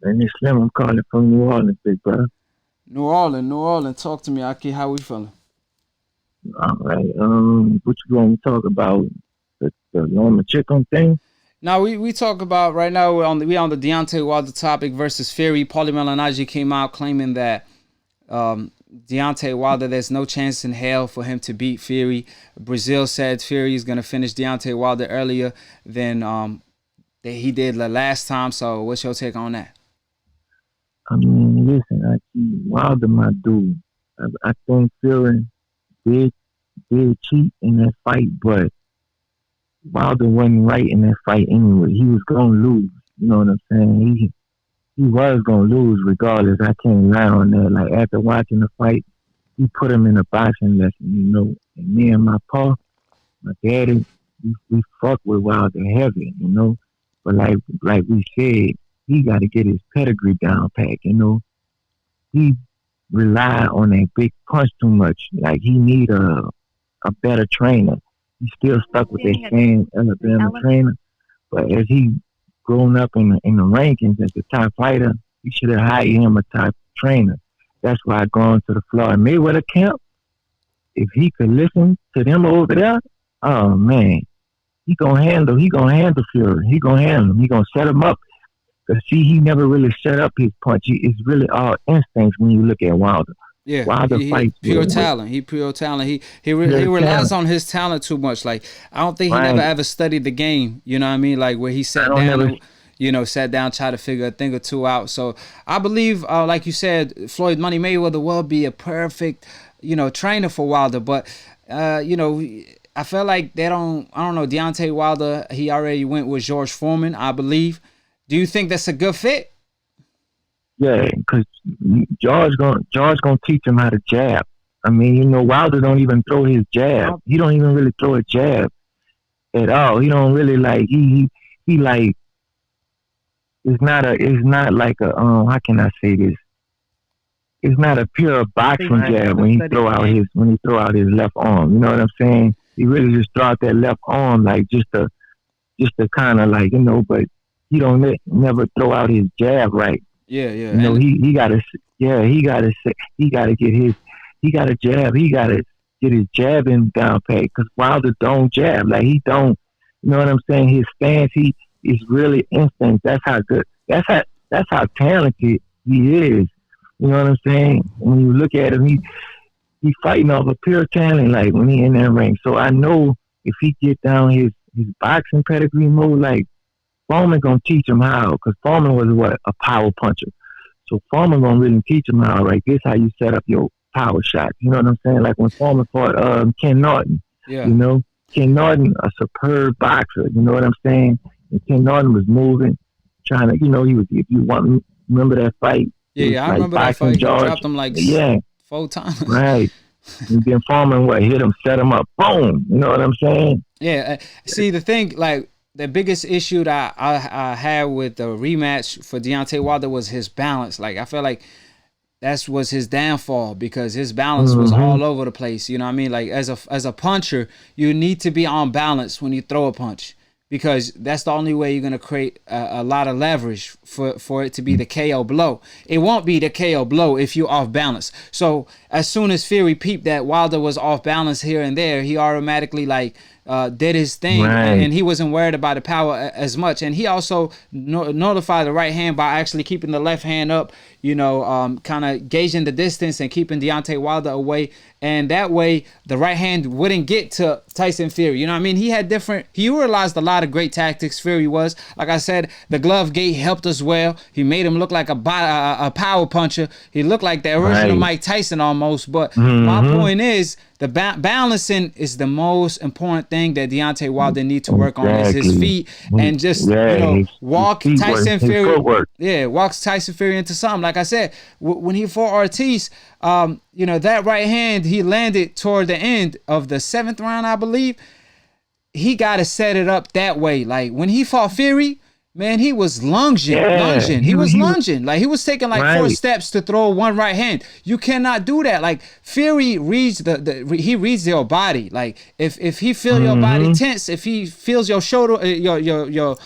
S10: And it's Slim. I'm calling from New Orleans, big brother.
S4: New Orleans. Talk to me, Akhi. How we feeling?
S10: All right. What you want to talk about? The Lomachenko thing?
S4: Now we talk about right now. We're on the Deontay Wilder topic versus Fury. Paulie Malignaggi came out claiming that Deontay Wilder, there's no chance in hell for him to beat Fury. Brazil said Fury is gonna finish Deontay Wilder earlier than he did the last time. So what's your take on that?
S10: I mean, listen, Wilder, my dude. I think Fury did cheat in that fight, but Wilder wasn't right in that fight anyway. He was gonna lose. You know what I'm saying? He was gonna lose regardless. I can't lie on that. Like after watching the fight, he put him in a boxing lesson, you know. And me and my pa, my daddy, we fuck with Wilder heavy, you know. But like we said, he got to get his pedigree down pat, you know. He rely on that big punch too much. Like he need a better trainer. He's still stuck with that same Alabama trainer, but as he grown up in the rankings as a top fighter, you should have hired him a top trainer. That's why going to the Floyd Mayweather camp, if he could listen to them over there, oh man, he gonna handle Fury. He gonna handle him. He gonna set him up. Cause see, he never really set up his punch. It's really all instincts when you look at Wilder.
S4: Yeah,
S10: Wilder fights
S4: pure talent. He pure talent. He relies on his talent too much. Like I don't think he never ever studied the game. You know what I mean? Like where he sat down, try to figure a thing or two out. So I believe, like you said, Floyd Money Mayweather will be a perfect, trainer for Wilder. But I feel like I don't know, Deontay Wilder, he already went with George Foreman, I believe. Do you think that's a good fit?
S10: Yeah, because George gonna teach him how to jab. I mean, Wilder don't even throw his jab. He don't even really throw a jab at all. He don't really like he like. It's not like a how can I say this? It's not a pure boxing jab when he throw out his left arm. You know what I'm saying? He really just throw out that left arm like just to kind of like but he don't never throw out his jab right.
S4: Yeah.
S10: He gotta get his jabbing down pat because Wilder don't jab. Like he don't, you know what I'm saying? His stance, he is really instinct. That's how good. That's how talented he is. You know what I'm saying? When you look at him, he's fighting off a pure talent. Like when he in that ring. So I know if he get down his boxing pedigree mode, like Foreman gonna teach him how. Because Foreman was a power puncher. So Foreman gonna really teach him how. Right, this how you set up your power shot. You know what I'm saying? Like when Foreman fought Ken Norton.
S4: Yeah.
S10: Ken Norton, a superb boxer. You know what I'm saying? And Ken Norton was moving, trying to, he was, if you remember that fight?
S4: Yeah, I remember that fight. He dropped him like 4 times.
S10: Right. And then Foreman, hit him, set him up, boom. You know what I'm saying?
S4: Yeah. See, the thing, like, the biggest issue that I had with the rematch for Deontay Wilder was his balance. Like, I feel like that was his downfall because his balance was all over the place. You know what I mean? Like, as a puncher, you need to be on balance when you throw a punch. Because that's the only way you're going to create a lot of leverage for it to be the KO blow. It won't be the KO blow if you're off balance. So as soon as Fury peeped that Wilder was off balance here and there, he automatically did his thing, and he wasn't worried about the power as much. And he also notified the right hand by actually keeping the left hand up, kind of gauging the distance and keeping Deontay Wilder away. And that way, the right hand wouldn't get to Tyson Fury. You know what I mean? He utilized a lot of great tactics. Fury was, like I said, the glove gate helped us well. He made him look like a power puncher. He looked like the original Mike Tyson almost. But my point is, the balancing is the most important thing that Deontay Wilder needs to work on is his feet and just walk Tyson Fury. Walks Tyson Fury into something. Like I said, when he fought Ortiz, that right hand he landed toward the end of the 7th round, I believe. He got to set it up that way. Like when he fought Fury, man, he was lunging. He was lunging. Like he was taking like 4 steps to throw one right hand. You cannot do that. Like Fury reads he reads your body. Like if he feels your body tense, if he feels your shoulder, your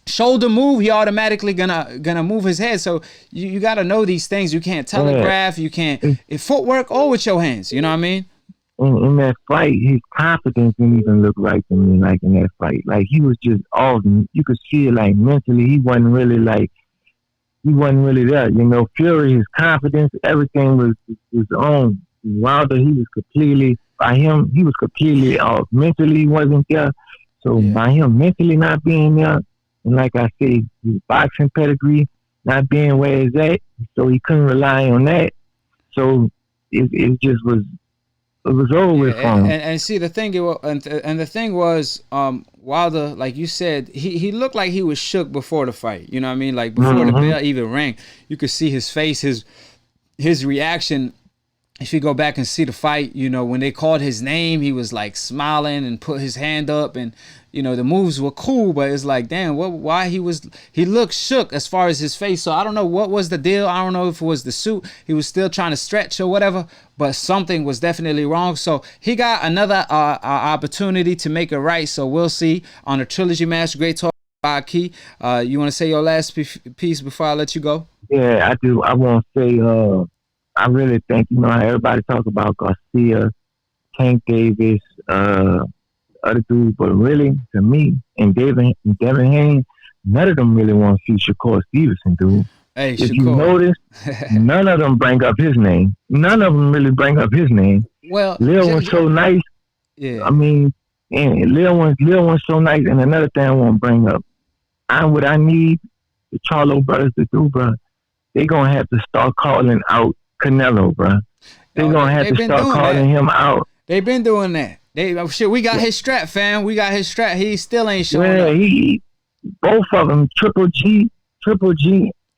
S4: shoulder move, he automatically gonna move his head. So you got to know these things. You can't telegraph. You can't footwork or with your hands. You know what I mean?
S10: In that fight, his confidence didn't even look right to me. Like in that fight, like he was just off. You could see it. Like mentally, he wasn't really there. Fury, his confidence, everything was on. Wilder, he was completely off. Mentally, he wasn't there. So by him mentally not being there, and like I said, his boxing pedigree not being where it's at, so he couldn't rely on that. So it just was. It was over with for him.
S4: And see, the thing was, Wilder, like you said, he looked like he was shook before the fight. You know what I mean? Like before the bell even rang, you could see his face, his reaction. If you go back and see the fight, when they called his name, he was like smiling and put his hand up, and the moves were cool, but it's like, damn, why he looked shook as far as his face. So I don't know what was the deal. I don't know if it was the suit. He was still trying to stretch or whatever, but something was definitely wrong. So he got another opportunity to make it right. So we'll see on the Trilogy match. Great talk, Akhi. You want to say your last piece before I let you go?
S10: Yeah, I do. I want to say, I really think, how everybody talk about Garcia, Tank Davis, other dudes, but really, to me, and Devin Haney, none of them really want to see Shakur Stevenson, dude.
S4: Hey,
S10: if you notice, none of them bring up his name. None of them really bring up his name.
S4: Well,
S10: Lil was so nice.
S4: Yeah.
S10: I mean, and Lil one's so nice. And another thing I want to bring up, what I need the Charlo brothers to do, bro, they gonna have to start calling out Canelo, bro. They gonna have to start calling him out.
S4: They've been doing that. We got his strap, fam. We got his strap. He still ain't showing up.
S10: Both of them, Triple G,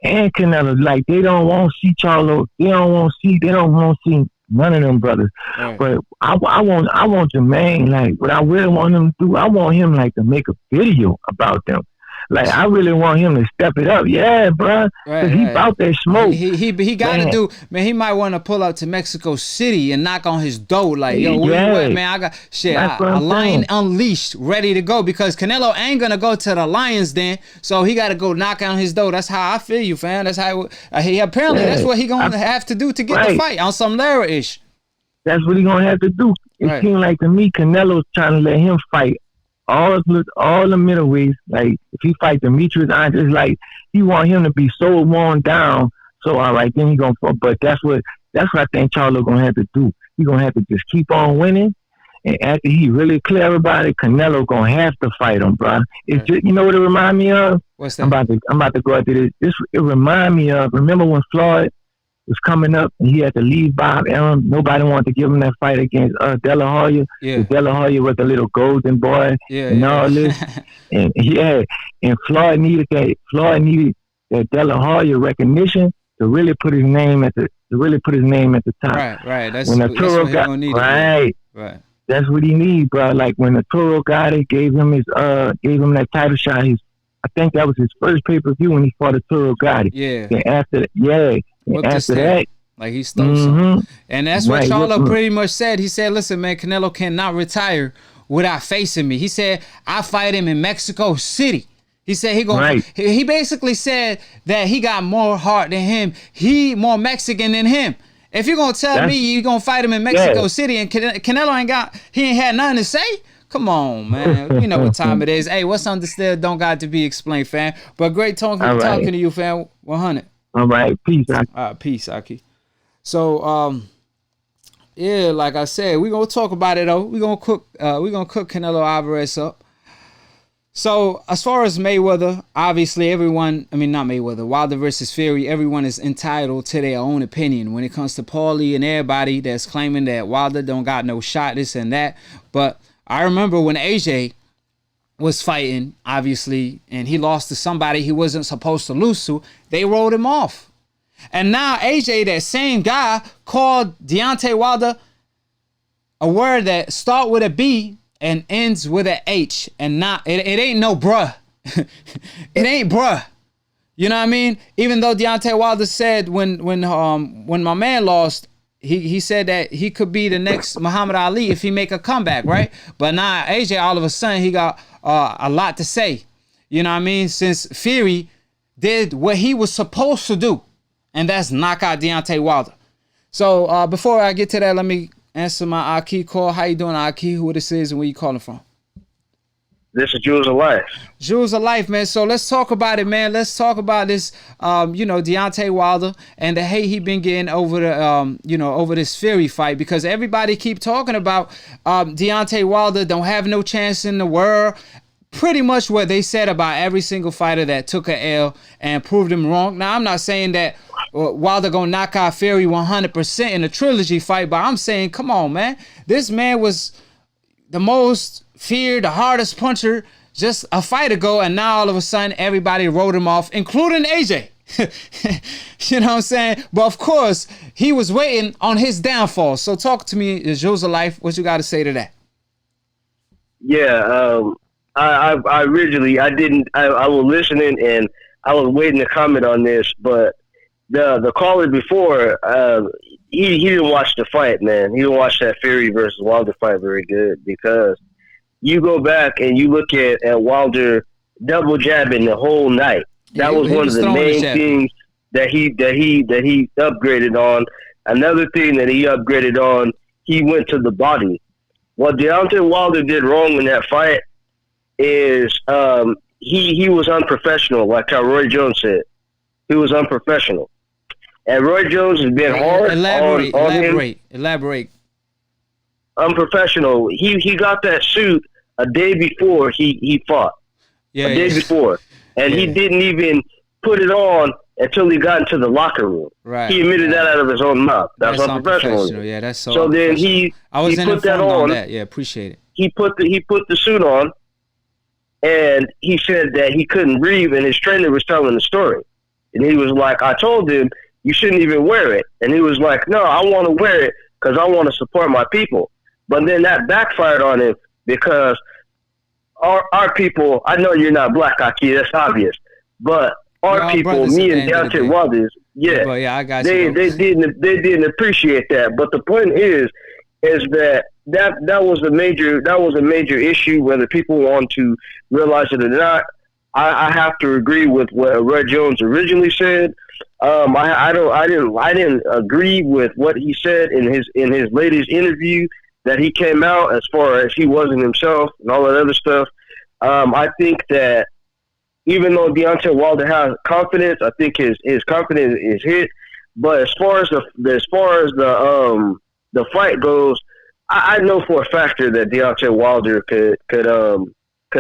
S10: and Canelo. Like they don't want to see Charlo. They don't want to see none of them brothers. Right. But I want Jermaine. Like what I really want him to do. I want him like to make a video about them. Like I really want him to step it up, bro. Right, he about that smoke.
S4: He got to do, man. He might want to pull up to Mexico City and knock on his door, like, yo, where you at, man? I got shit. A lion unleashed, ready to go, because Canelo ain't gonna go to the Lions Den, so he got to go knock on his door. That's how I feel you, fam. That's how that's what he gonna have to do to get the fight on some Lara-ish.
S10: That's what he gonna have to do. It seems like to me, Canelo's trying to let him fight all the middleweights. Like if he fight Demetrius Andrade, like he want him to be so worn down. So all right, then he gonna fall. But that's what I think Charlo gonna have to do. He gonna have to just keep on winning, and after he really clear everybody, Canelo gonna have to fight him, bro. It's just, you know what it remind me of?
S4: What's that?
S10: I'm about to go after this. It remind me of, remember when Floyd was coming up and he had to leave Bob Arum? Nobody wanted to give him that fight against De La Hoya.
S4: Yeah.
S10: De La Hoya was the little golden boy all this. and Floyd needed that. Floyd needed that De La Hoya recognition to really put his name at the top.
S4: Right. That's
S10: when
S4: what he needed.
S10: Right. That's what he needs, bro. Like when the Toro got it, gave him that title shot. I think that was his first pay-per-view when he fought the Toro Gotti.
S4: Yeah.
S10: Then after that,
S4: like he stole something. And that's what Charlo pretty much said. He said, listen, man, Canelo cannot retire without facing me. He said, I fight him in Mexico City. He said he basically said that he got more heart than him. He more Mexican than him. If you're gonna tell me you're gonna fight him in Mexico City and Canelo ain't had nothing to say, come on, man. You know what time it is. Hey, what's understood don't got to be explained, fam. But great talking to you, fam. 100.
S10: All right, peace, Akhi.
S4: Peace, Akhi. So, yeah, like I said, we're gonna talk about it though. We're gonna cook Canelo Alvarez up. So as far as Mayweather, obviously not Mayweather, Wilder versus Fury, everyone is entitled to their own opinion when it comes to Paulie and everybody that's claiming that Wilder don't got no shot, this and that. But I remember when AJ was fighting, obviously, and he lost to somebody he wasn't supposed to lose to, they wrote him off. And now AJ, that same guy, called Deontay Wilder a word that start with a B and ends with an H, and not it ain't no bruh. It ain't bruh. You know what I mean? Even though Deontay Wilder said when my man lost, he said that he could be the next Muhammad Ali if he make a comeback, right? But now AJ, all of a sudden, he got a lot to say. You know what I mean? Since Fury did what he was supposed to do, and that's knock out Deontay Wilder. So before I get to that, let me answer my Akhi call. How you doing, Akhi? Who this is and where you calling from?
S11: This is Jewels of Life.
S4: Jewels of Life, man. So let's talk about it, man. Let's talk about this, Deontay Wilder and the hate he been getting over the, over this Fury fight, because everybody keep talking about Deontay Wilder don't have no chance in the world. Pretty much what they said about every single fighter that took a L and proved him wrong. Now, I'm not saying that Wilder gonna knock out Fury 100% in a trilogy fight, but I'm saying, come on, man. This man was the most feared, the hardest puncher just a fight ago, and now all of a sudden everybody wrote him off, including AJ. You know what I'm saying? But of course, he was waiting on his downfall. So talk to me, Jules of Life. What you got to say to that?
S11: Yeah, I was listening and I was waiting to comment on this, but the caller before, he didn't watch the fight, man. He didn't watch that Fury versus Wilder fight very good, because you go back and you look at Wilder double jabbing the whole night. That was one of the main things that he upgraded on. Another thing that he upgraded on, he went to the body. What Deontay Wilder did wrong in that fight is he was unprofessional, like how Roy Jones said. He was unprofessional. And Roy Jones has been hard on him. Elaborate. Unprofessional. He got that suit a day before he fought. A day before. And he didn't even put it on until he got into the locker room. Right. He admitted that out of his own mouth. That's unprofessional.
S4: Yeah, that's
S11: so then he put that on.
S4: Yeah, appreciate it.
S11: He put the suit on, and he said that he couldn't breathe, and his trainer was telling the story. And he was like, I told him you shouldn't even wear it. And he was like, no, I want to wear it because I want to support my people. But then that backfired on him, because our people, I know you're not black, Akhi, that's obvious, but our people, me and Deontay Wilder,
S4: I got you.
S11: They didn't appreciate that. But the point is that was a major issue, whether people want to realize it or not. I have to agree with what Roy Jones originally said. I didn't agree with what he said in his latest interview that he came out, as far as he wasn't himself and all that other stuff. I think that even though Deontay Wilder has confidence, I think his confidence is hit. But as far as the fight goes, I know for a factor that Deontay Wilder could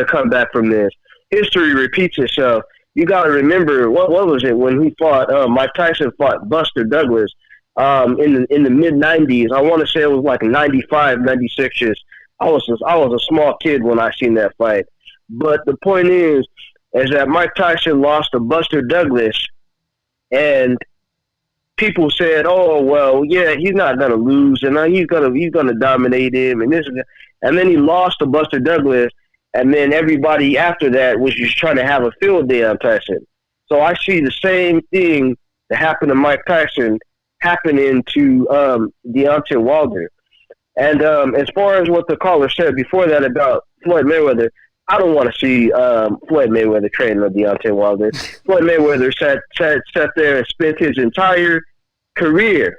S11: come back from this. History repeats itself. You got to remember, what was it when he fought Mike Tyson fought Buster Douglas in the mid 90s. I want to say it was like 95, 96ish. I was a small kid when I seen that fight. But the point is that Mike Tyson lost to Buster Douglas, and people said, "Oh well, yeah, he's not gonna lose, and he's gonna dominate him," and this, and then he lost to Buster Douglas, and then everybody after that was just trying to have a field day on Tyson. So I see the same thing that happened to Mike Tyson happening to Deontay Wilder. And as far as what the caller said before that about Floyd Mayweather, I don't want to see Floyd Mayweather training on Deontay Wilder. Floyd Mayweather sat there and spent his entire career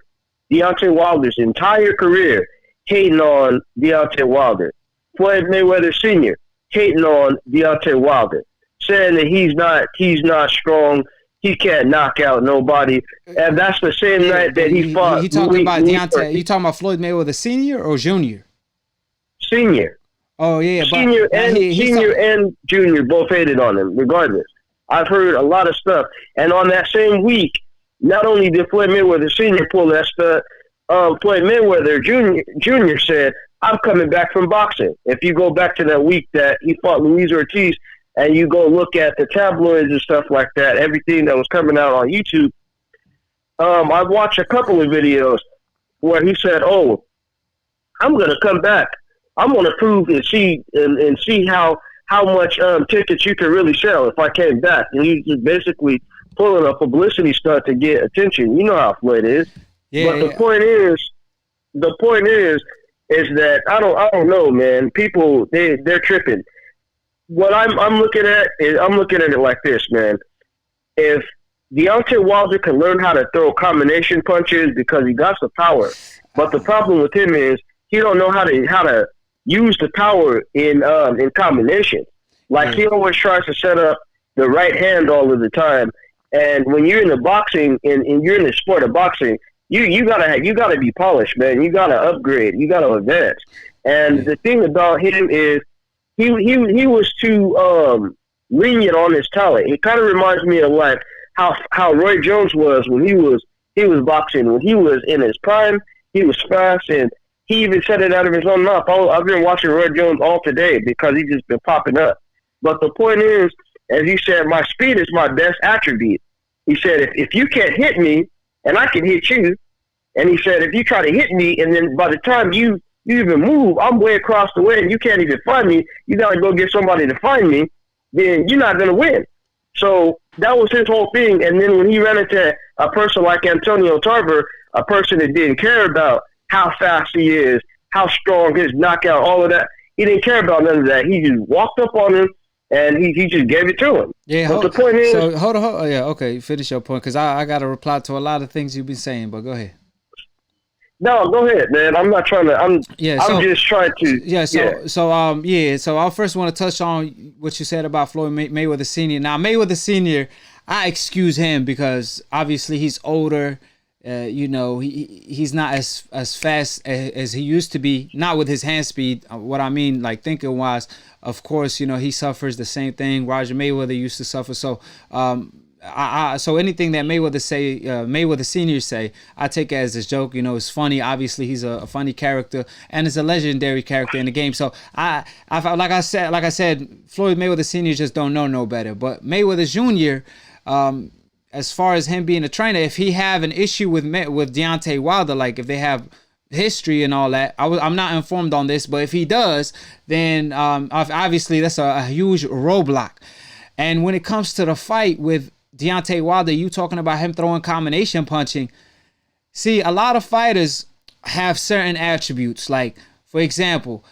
S11: Deontay Wilder's entire career hating on Deontay Wilder. Floyd Mayweather Sr. hating on Deontay Wilder, saying that he's not strong, he can't knock out nobody. And that's the same night that he fought.
S4: He talking about Deontay. You talking about Floyd Mayweather Sr. or Junior?
S11: Senior.
S4: Oh yeah,
S11: senior and junior both hated on him. Regardless, I've heard a lot of stuff. And on that same week, not only did Floyd Mayweather Sr. pull that stuff, Floyd Mayweather Jr. said, "I'm coming back from boxing." If you go back to that week that he fought Ruiz Ortiz, and you go look at the tabloids and stuff like that, everything that was coming out on YouTube, I've watched a couple of videos where he said, "Oh, I'm going to come back. I'm going to prove and see how much tickets you can really sell if I came back." And he's just basically pulling a publicity stunt to get attention. You know how Floyd is.
S4: Yeah,
S11: but the point is that I don't know, man. People they're tripping. What I'm looking at is it like this, man. If Deontay Wilder can learn how to throw combination punches because he got the power, but the problem with him is he don't know how to use the power in combination. Like he always tries to set up the right hand all of the time. And when you're in the boxing and you're in the sport of boxing, you gotta be polished, man. You gotta upgrade. You gotta advance. And the thing about him is he was too lenient on his talent. It kind of reminds me of like how Roy Jones was when he was boxing. When he was in his prime, he was fast, and he even said it out of his own mouth. I've been watching Roy Jones all today because he's just been popping up. But the point is, as he said, my speed is my best attribute. He said, if you can't hit me, and I can hit you, and he said, if you try to hit me, and then by the time you even move, I'm way across the way, and you can't even find me, you got to go get somebody to find me, then you're not going to win. So that was his whole thing. And then when he ran into a person like Antonio Tarver, a person that didn't care about how fast he is, how strong his knockout, all of that, he didn't care about none of that. He just walked up on him, and he just gave it to him.
S4: Yeah,
S11: but the point is...
S4: So, hold on. Oh, yeah, okay, finish your point, because I got to reply to a lot of things you've been saying, but go ahead.
S11: No, go ahead, man. I'm not trying to... I'm just trying to...
S4: So I first want to touch on what you said about Floyd Mayweather Sr. Now, Mayweather Sr., I excuse him because obviously he's older. He's not as fast as he used to be, not with his hand speed. What I mean, like thinking wise, of course, he suffers the same thing Roger Mayweather used to suffer. So, so anything that Mayweather Senior say, I take it as a joke. It's funny. Obviously, he's a funny character and is a legendary character in the game. So I like I said, Floyd Mayweather Senior just don't know no better. But Mayweather Junior, as far as him being a trainer, if he have an issue with Deontay Wilder, like if they have history and all that, I'm not informed on this, but if he does, then obviously that's a huge roadblock. And when it comes to the fight with Deontay Wilder, you talking about him throwing combination punching. See, a lot of fighters have certain attributes. Like, for example,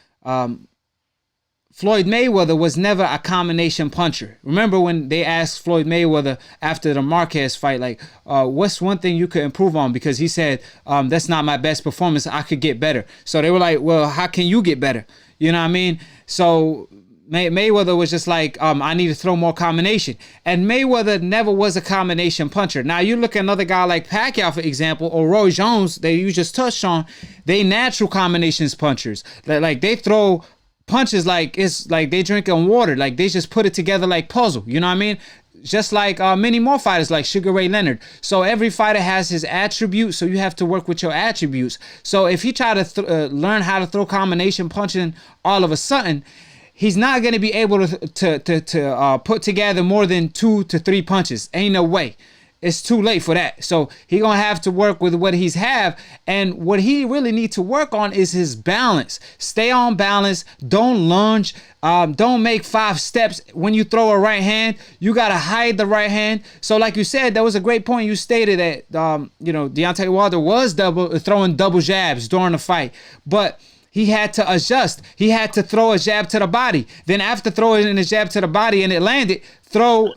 S4: Floyd Mayweather was never a combination puncher. Remember when they asked Floyd Mayweather after the Marquez fight, like, what's one thing you could improve on? Because he said, that's not my best performance. I could get better. So they were like, well, how can you get better? You know what I mean? So Mayweather was just like, I need to throw more combination. And Mayweather never was a combination puncher. Now, you look at another guy like Pacquiao, for example, or Roy Jones, that you just touched on, they natural combinations punchers. Like they throw punches like it's like they drinking water, like they just put it together like puzzle, you know what I mean? Just like many more fighters like Sugar Ray Leonard. So every fighter has his attributes, so you have to work with your attributes. So if he try to learn how to throw combination punching all of a sudden, he's not going to be able to put together more than 2 to 3 punches. Ain't no way. It's too late for that. So he gonna have to work with what he's have, and what he really need to work on is his balance. Stay on balance. Don't lunge. Don't make 5 steps when you throw a right hand. You gotta hide the right hand. So like you said, that was a great point. You stated that Deontay Wilder was throwing double jabs during the fight, but he had to adjust. He had to throw a jab to the body. Then after throwing a jab to the body and it landed,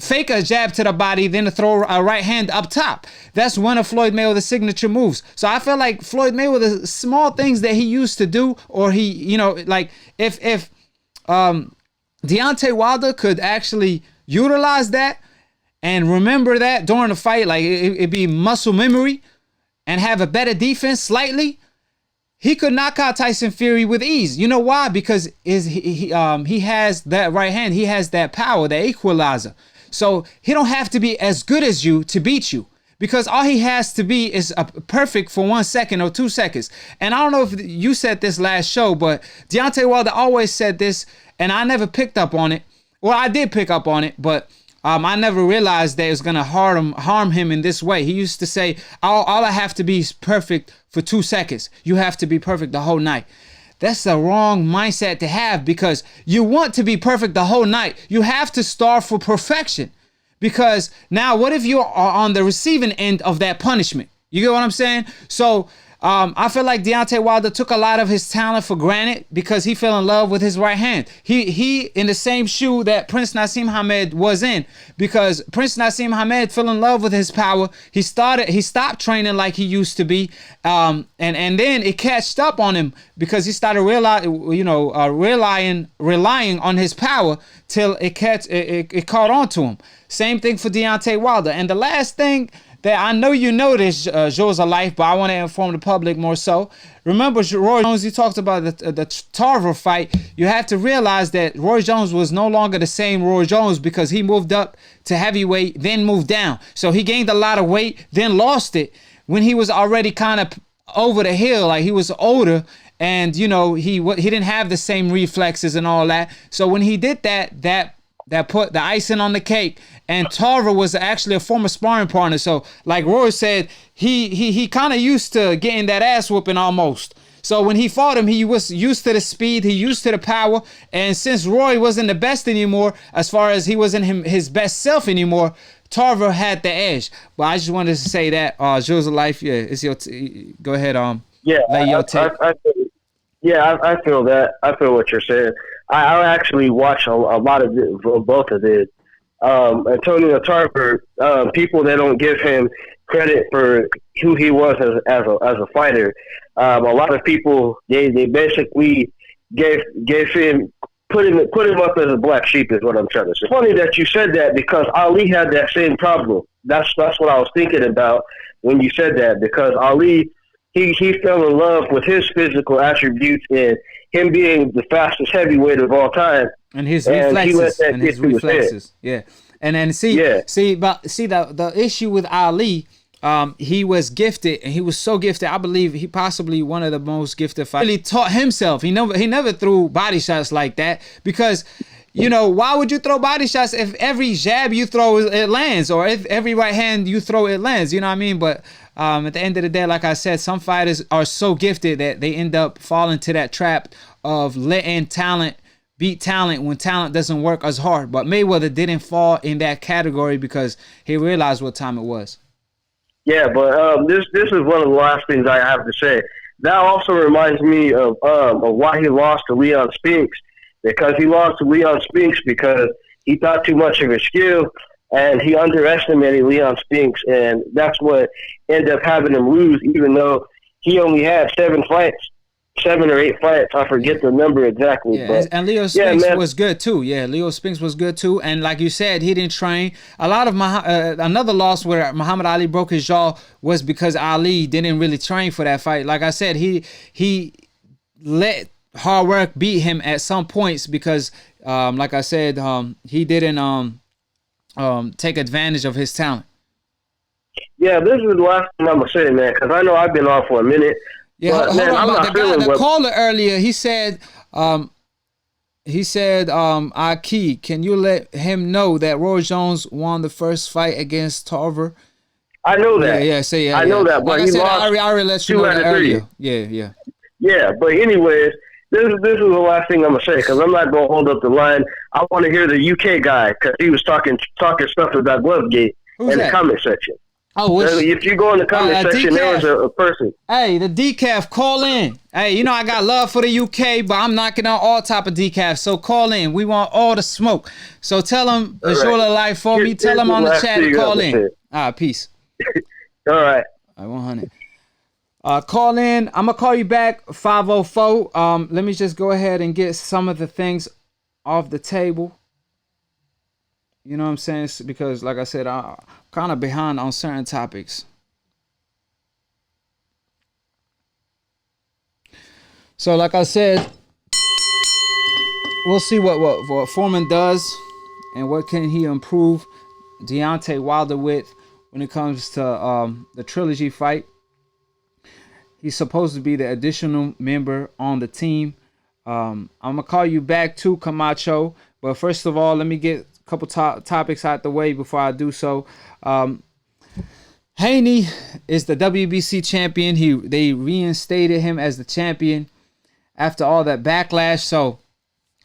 S4: fake a jab to the body, then throw a right hand up top. That's one of Floyd Mayweather's signature moves. So I feel like Floyd Mayweather, small things that he used to do, or he, you know, like if Deontay Wilder could actually utilize that and remember that during the fight, like it'd be muscle memory, and have a better defense slightly, he could knock out Tyson Fury with ease. You know why? Because he has that right hand. He has that power, that equalizer. So he don't have to be as good as you to beat you, because all he has to be is perfect for 1 second or 2 seconds. And I don't know if you said this last show, but Deontay Wilder always said this, and I never picked up on it. Well, I did pick up on it, but I never realized that it was going to harm him in this way. He used to say, all I have to be is perfect for 2 seconds. You have to be perfect the whole night. That's the wrong mindset to have, because you want to be perfect the whole night. You have to starve for perfection, because now what if you are on the receiving end of that punishment? You get what I'm saying? So I feel like Deontay Wilder took a lot of his talent for granted because he fell in love with his right hand. He in the same shoe that Prince Nassim Hamed was in, because Prince Nassim Hamed fell in love with his power. He stopped training like he used to be, and then it catched up on him because he started relying on his power till it caught on to him. Same thing for Deontay Wilder. And the last thing that I know you know this, Jules of Life, but I want to inform the public more so. Remember, Roy Jones, you talked about the Tarver fight. You have to realize that Roy Jones was no longer the same Roy Jones, because he moved up to heavyweight, then moved down. So he gained a lot of weight, then lost it when he was already kind of over the hill, like he was older, and you know he didn't have the same reflexes and all that. So when he did that put the icing on the cake. And Tarver was actually a former sparring partner. So like Roy said, he kind of used to getting that ass whooping almost. So when he fought him, he was used to the speed, he used to the power. And since Roy wasn't the best anymore, as far as he wasn't his best self anymore, Tarver had the edge. But I just wanted to say that, Jules of Life, yeah, it's your go ahead, lay your take.
S11: I feel that. I feel what you're saying. I actually watch a lot of both of it. Antonio Tarver, people that don't give him credit for who he was as a fighter. A lot of people they basically gave him put him up as a black sheep is what I'm trying to say. Funny that you said that, because Ali had that same problem. That's what I was thinking about when you said that, because Ali he fell in love with his physical attributes and him being the fastest heavyweight of all time.
S4: And his reflexes. Yeah. And then the issue with Ali, he was gifted, and he was so gifted. I believe he possibly one of the most gifted fighters. He really taught himself. He never threw body shots like that, because you know, why would you throw body shots if every jab you throw it lands, or if every right hand you throw it lands? You know what I mean? But at the end of the day, like I said, some fighters are so gifted that they end up falling to that trap of letting talent beat talent when talent doesn't work as hard. But Mayweather didn't fall in that category because he realized what time it was.
S11: Yeah, but this is one of the last things I have to say. That also reminds me of why he lost to Leon Spinks, because he lost to Leon Spinks because he thought too much of his skill and he underestimated Leon Spinks, and that's what ended up having him lose, even though he only had 7 or 8 fights. I forget the number exactly.
S4: Yeah,
S11: but,
S4: and Leo Spinks was good too. Yeah, Leo Spinks was good too. And like you said, he didn't train. A lot of another loss where Muhammad Ali broke his jaw was because Ali didn't really train for that fight. Like I said, he let hard work beat him at some points because, like I said, he didn't take advantage of his talent.
S11: Yeah, this is the last thing I'm gonna say, man, because I know I've been off for a minute.
S4: Yeah,
S11: but,
S4: hold
S11: man,
S4: on.
S11: I'm
S4: But
S11: not
S4: the
S11: feeling what...
S4: caller earlier, he said, Akhi, can you let him know that Roy Jones won the first fight against Tarver?
S11: I know that.
S4: I
S11: know that, but
S4: like
S11: he lost
S4: I already let you know that earlier. Yeah.
S11: Yeah, but anyways, this is the last thing I'm gonna say, because I'm not gonna hold up the line. I want to hear the UK guy, because he was talking stuff about Glovegate in the comment section. Oh, if you go in the comment section, there is a person.
S4: Hey, the decaf, call in. Hey, you know I got love for the UK, but I'm knocking out all type of decaf. So call in. We want all the smoke. So tell them, enjoy the life for me. Tell them on the chat to call in. All right, peace.
S11: All right.
S4: All right, 100. Call in. I'm gonna call you back 504. Let me just go ahead and get some of the things off the table. You know what I'm saying? Because like I said, I'm kind of behind on certain topics. So like I said, we'll see what Foreman does and what can he improve Deontay Wilder with when it comes to the Trilogy fight. He's supposed to be the additional member on the team. I'm going to call you back too, Camacho. But first of all, let me get a couple topics out the way before I do so. Haney is the WBC champion. They reinstated him as the champion after all that backlash. So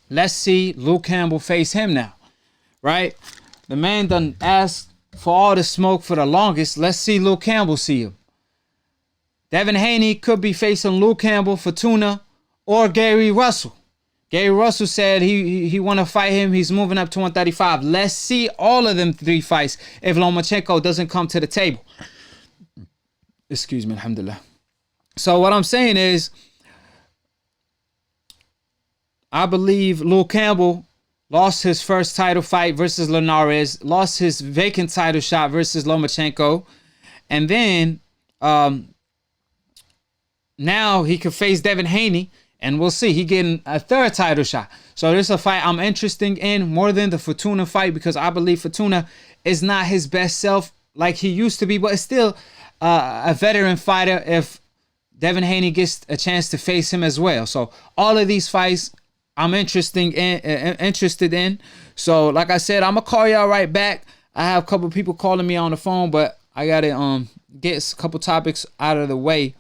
S4: let's see Luke Campbell face him now, right? The man done asked for all the smoke for the longest. Let's see Luke Campbell see him. Devin Haney could be facing Luke Campbell, Fortuna, or Gary Russell. Gary Russell said he want to fight him. He's moving up to 135. Let's see all of them 3 fights if Lomachenko doesn't come to the table. Excuse me, alhamdulillah. So what I'm saying is, I believe Luke Campbell lost his first title fight versus Linares, lost his vacant title shot versus Lomachenko, and then now he could face Devin Haney, and we'll see. He getting a 3rd title shot. So this is a fight I'm interested in more than the Fortuna fight, because I believe Fortuna is not his best self like he used to be, but it's still a veteran fighter if Devin Haney gets a chance to face him as well. So all of these fights I'm interested in. So like I said, I'm going to call y'all right back. I have a couple people calling me on the phone, but I got to get a couple topics out of the way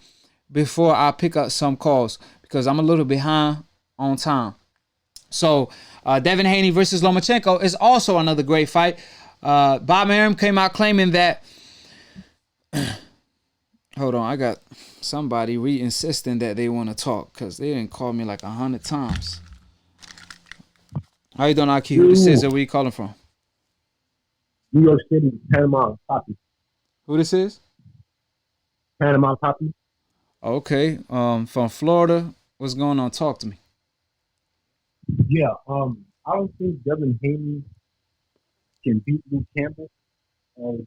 S4: before I pick up some calls, because I'm a little behind on time. So Devin Haney versus Lomachenko is also another great fight. Bob Arum came out claiming that hold on, I got somebody insisting that they want to talk because they didn't call me like 100 times. How you doing, Akhi? Who this is and where you calling from?
S1: New York City, Panama Poppy.
S4: Who this is?
S1: Panama Poppy.
S4: Okay, from Florida. What's going on? Talk to me.
S1: Yeah, I don't think Devin Haney can beat Luke Campbell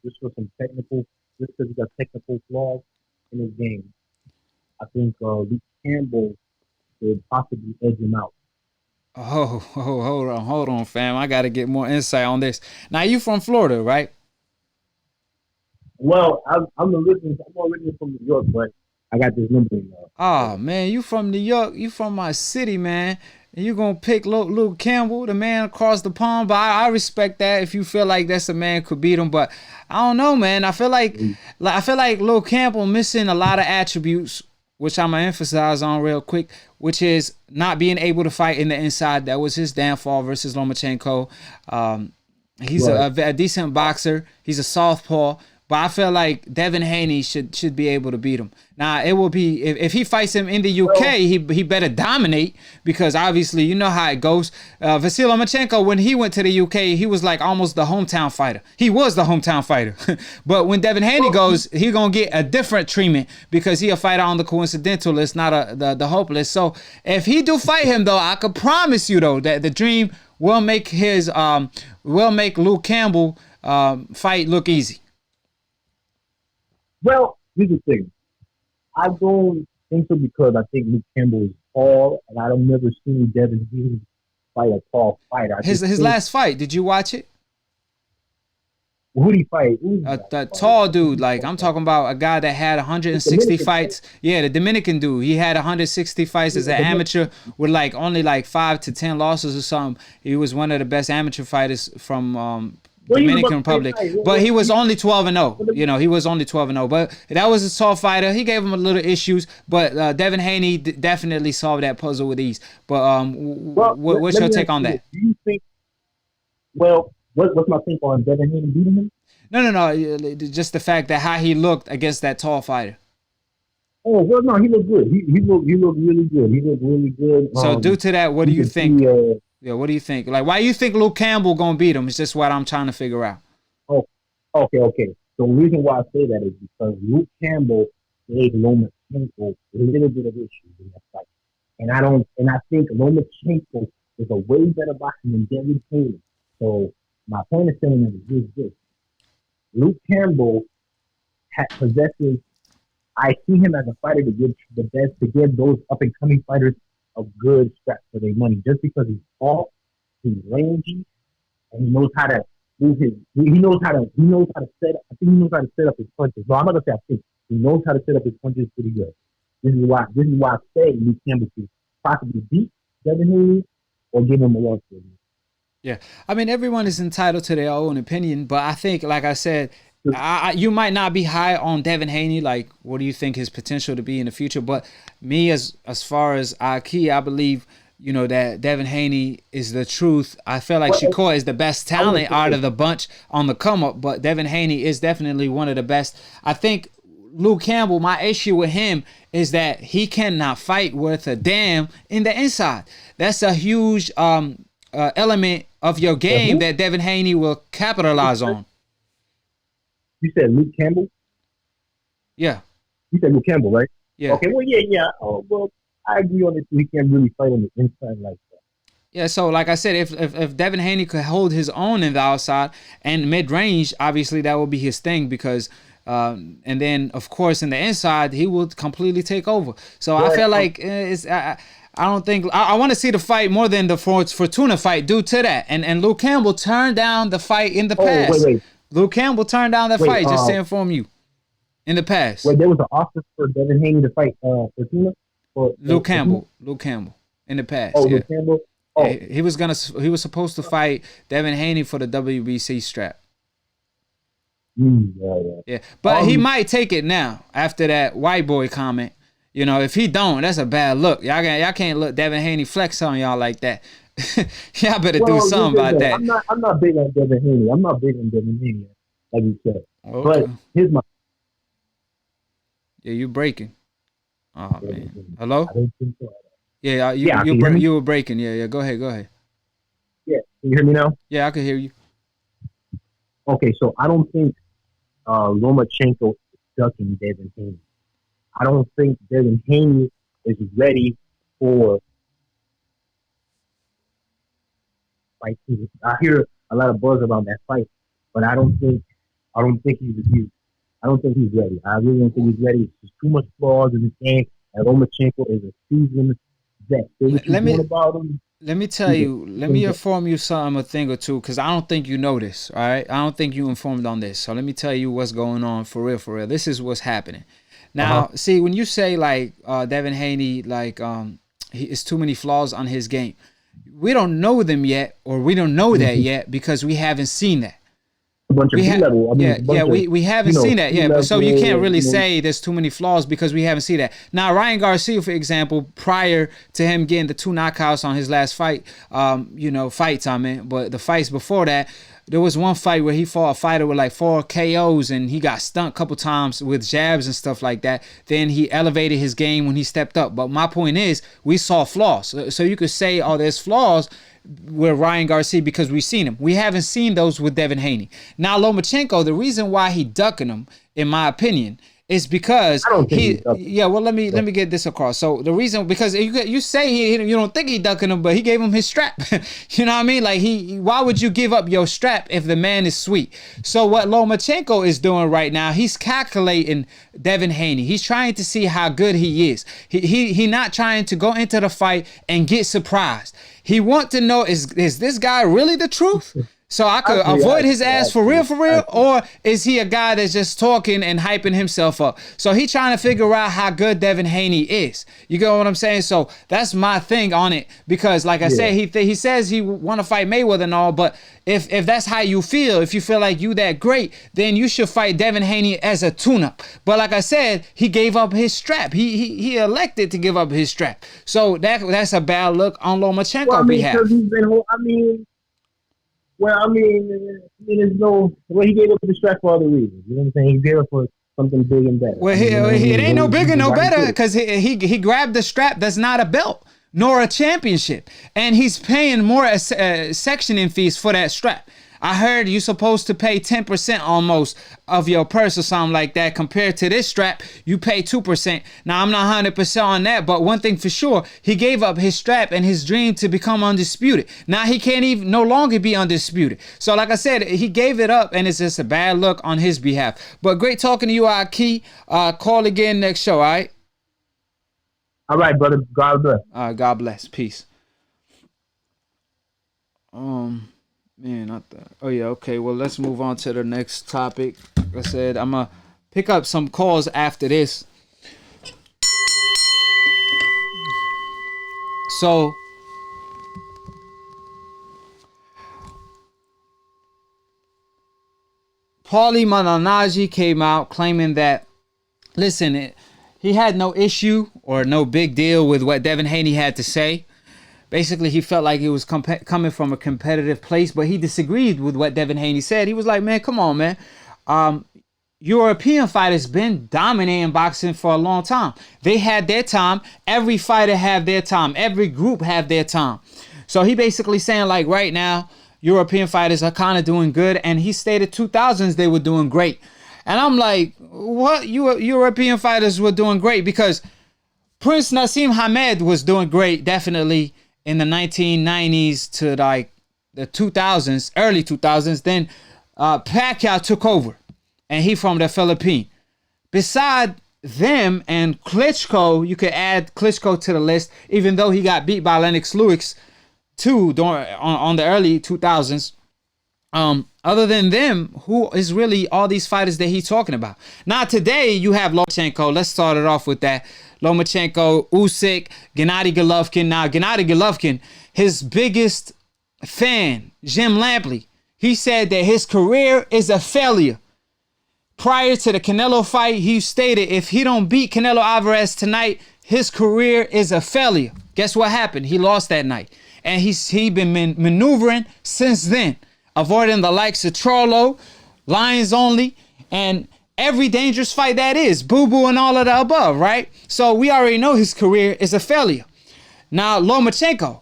S1: just for some technical, just because he got technical flaws in his game. I think Luke Campbell could possibly edge him out.
S4: Oh, hold on, fam. I got to get more insight on this. Now, you from Florida, right?
S1: Well, I'm originally from New York, but I got this number in there.
S4: Oh, man, you from New York. You from my city, man. And you going to pick Luke Campbell, the man across the pond. But I respect that if you feel like that's a man could beat him. But I don't know, man. I feel like Luke Campbell missing a lot of attributes, which I'm going to emphasize on real quick, which is not being able to fight in the inside. That was his downfall versus Lomachenko. He's a decent boxer. He's a southpaw. But I feel like Devin Haney should be able to beat him. Now, it will be, if he fights him in the UK, he better dominate, because obviously you know how it goes. Vasyl Lomachenko, when he went to the UK, he was like almost the hometown fighter. He was the hometown fighter. But when Devin Haney goes, he's going to get a different treatment because he a fighter on the coincidental list, not the hope list. So if he do fight him, though, I could promise you, though, that the dream will make Luke Campbell fight look easy.
S1: Well, here's the thing. I don't think so, because I think Luke Campbell is tall, and I don't never seen Devin Haney fight a tall fighter.
S4: His last fight, did you watch it?
S1: Who did he fight?
S4: The tall dude, like I'm talking about a guy that had 160 fights. Yeah, the Dominican dude. He had 160 fights as an amateur with like only like 5 to 10 losses or something. He was one of the best amateur fighters from Dominican Republic, but he was only 12-0. You know, he was only 12-0. But that was a tall fighter. He gave him a little issues, but Devin Haney definitely solved that puzzle with ease. But what's your take on that?
S1: Do you think? Well, what's my take on Devin Haney beating him?
S4: No. Just the fact that how he looked against that tall fighter.
S1: Oh well, no, he looked good. He looked really good. He looked really good.
S4: So due to that, what do you think? What do you think? Like, why you think Luke Campbell gonna beat him? It's just what I'm trying to figure out.
S1: Oh, okay. So the reason why I say that is because Luke Campbell gave Lomachenko a little bit of issues in that fight, and I think Lomachenko is a way better boxer than Devin Haney. So my point of saying that is this: Luke Campbell possesses. I see him as a fighter to give the best, to give those up and coming fighters a good scrap for their money. Just because he's tall, he's rangy, and he knows how to move his. He knows how to set. I think he knows how to set up his punches. So I'm not gonna say I think he knows how to set up his punches pretty good. This is why I say Luke Campbell could possibly beat Devin Haney or give him a loss.
S4: Yeah, I mean everyone is entitled to their own opinion, but I think, like I said. You might not be high on Devin Haney. Like, what do you think his potential to be in the future? But me, as far as Akhi, I believe, that Devin Haney is the truth. I feel like Shakur is the best talent out of the bunch on the come up, but Devin Haney is definitely one of the best. I think Luke Campbell, my issue with him is that he cannot fight worth a damn in the inside. That's a huge element of your game that Devin Haney will capitalize on.
S1: You said Luke Campbell?
S4: Yeah.
S1: You said Luke Campbell, right?
S4: Yeah.
S1: Okay, well, yeah. Oh, well, I agree on this. He can't really fight on the inside like that.
S4: Yeah, so like I said, if Devin Haney could hold his own in the outside and mid-range, obviously that would be his thing because and then, of course, in the inside, he will completely take over. So I feel like I don't think I want to see the fight more than the Fortuna fight due to that. And Luke Campbell turned down the fight in the past.
S1: Wait.
S4: Luke Campbell turned down that fight, just to inform you, in the past.
S1: Wait, there was an offer for Devin Haney to fight Fortuna?
S4: Luke Campbell, in the past.
S1: Oh, yeah. Luke Campbell? Oh.
S4: He was supposed to fight Devin Haney for the WBC strap. Yeah. But he might take it now after that white boy comment. If he don't, that's a bad look. Y'all can't look Devin Haney flex on y'all like that. Y'all better do something about that.
S1: I'm not big on Devin Haney. Like you said. Okay. But here's my.
S4: Yeah, you breaking. Oh man. Hello?
S1: I don't think so.
S4: Yeah, you were breaking. Yeah. Go ahead.
S1: Yeah, can you hear me now?
S4: Yeah, I can hear you.
S1: Okay, so I don't think Lomachenko is ducking Devin Haney. I don't think Devin Haney is ready for. Fight. I hear a lot of buzz around that fight, but I don't think he's ready. I really don't think he's ready. It's just too much flaws in his game. And Lomachenko is a seasoned vet. Let
S4: me tell you. Let me inform you a thing or two, because I don't think you know this. All right, I don't think you informed on this. So let me tell you what's going on for real. This is what's happening. Now, see, when you say like Devin Haney, like it's too many flaws on his game. We don't know them yet, or we don't know that yet because we haven't seen that. We haven't seen that yet. So you can't really say there's too many flaws because we haven't seen that. Now, Ryan Garcia, for example, prior to him getting the 2 knockouts on his last fight, but the fights before that, there was one fight where he fought a fighter with like 4 KOs and he got stunned a couple times with jabs and stuff like that. Then he elevated his game when he stepped up. But my point is, we saw flaws. So you could say, there's flaws with Ryan Garcia because we've seen him. We haven't seen those with Devin Haney. Now, Lomachenko, the reason why he ducking him, in my opinion, is because let me get this across. So the reason, because you say you don't think he ducking him, but he gave him his strap. You know what I mean? Like why would you give up your strap if the man is sweet? So what Lomachenko is doing right now, he's calculating Devin Haney. He's trying to see how good he is. He not trying to go into the fight and get surprised. He want to know, is this guy really the truth? So I could avoid his ass for real, or is he a guy that's just talking and hyping himself up? So he trying to figure out how good Devin Haney is. You get what I'm saying? So that's my thing on it, because like I said, he says he want to fight Mayweather and all, but if that's how you feel, if you feel like you that great, then you should fight Devin Haney as a tune-up. But like I said, he gave up his strap. He elected to give up his strap. So that's a bad look on Lomachenko's behalf.
S1: Well, I mean, there's no. Well, he gave up the strap for other reasons. You know what I'm saying? He gave it for something big and better.
S4: Well, it ain't no bigger, no better, because he grabbed the strap that's not a belt nor a championship, and he's paying more sectioning fees for that strap. I heard you're supposed to pay 10% almost of your purse or something like that. Compared to this strap, you pay 2%. Now, I'm not 100% on that, but one thing for sure, he gave up his strap and his dream to become undisputed. Now, he can't even no longer be undisputed. So, like I said, he gave it up, and it's just a bad look on his behalf. But great talking to you, Akhi. Call again next show, all right?
S1: All right, brother. God bless.
S4: All right, God bless. Peace. Man, not that. Oh, yeah, okay. Well, let's move on to the next topic. Like I said, I'm going to pick up some calls after this. So, Paulie Malignaggi came out claiming that, listen, he had no issue or no big deal with what Devin Haney had to say. Basically, he felt like he was coming from a competitive place, but he disagreed with what Devin Haney said. He was like, man, come on, man. European fighters been dominating boxing for a long time. They had their time. Every fighter have their time. Every group have their time. So he basically saying, like, right now, European fighters are kind of doing good. And he stated 2000s they were doing great. And I'm like, what? European fighters were doing great? Because Prince Nassim Hamed was doing great, definitely, in the 1990s to like the 2000s, early 2000s. Then Pacquiao took over, and he from the Philippines. Beside them and Klitschko, you could add Klitschko to the list, even though he got beat by Lennox Lewis too on the early 2000s. Other than them, who is really all these fighters that he's talking about? Now today you have Lomachenko. Let's start it off with that. Lomachenko, Usyk, Gennady Golovkin. Now Gennady Golovkin, his biggest fan, Jim Lampley, he said that his career is a failure. Prior to the Canelo fight, he stated if he don't beat Canelo Alvarez tonight, his career is a failure. Guess what happened? He lost that night. And he been maneuvering since then, avoiding the likes of Charlo, Lions Only, and every dangerous fight that is, boo-boo and all of the above, right? So we already know his career is a failure. Now, Lomachenko,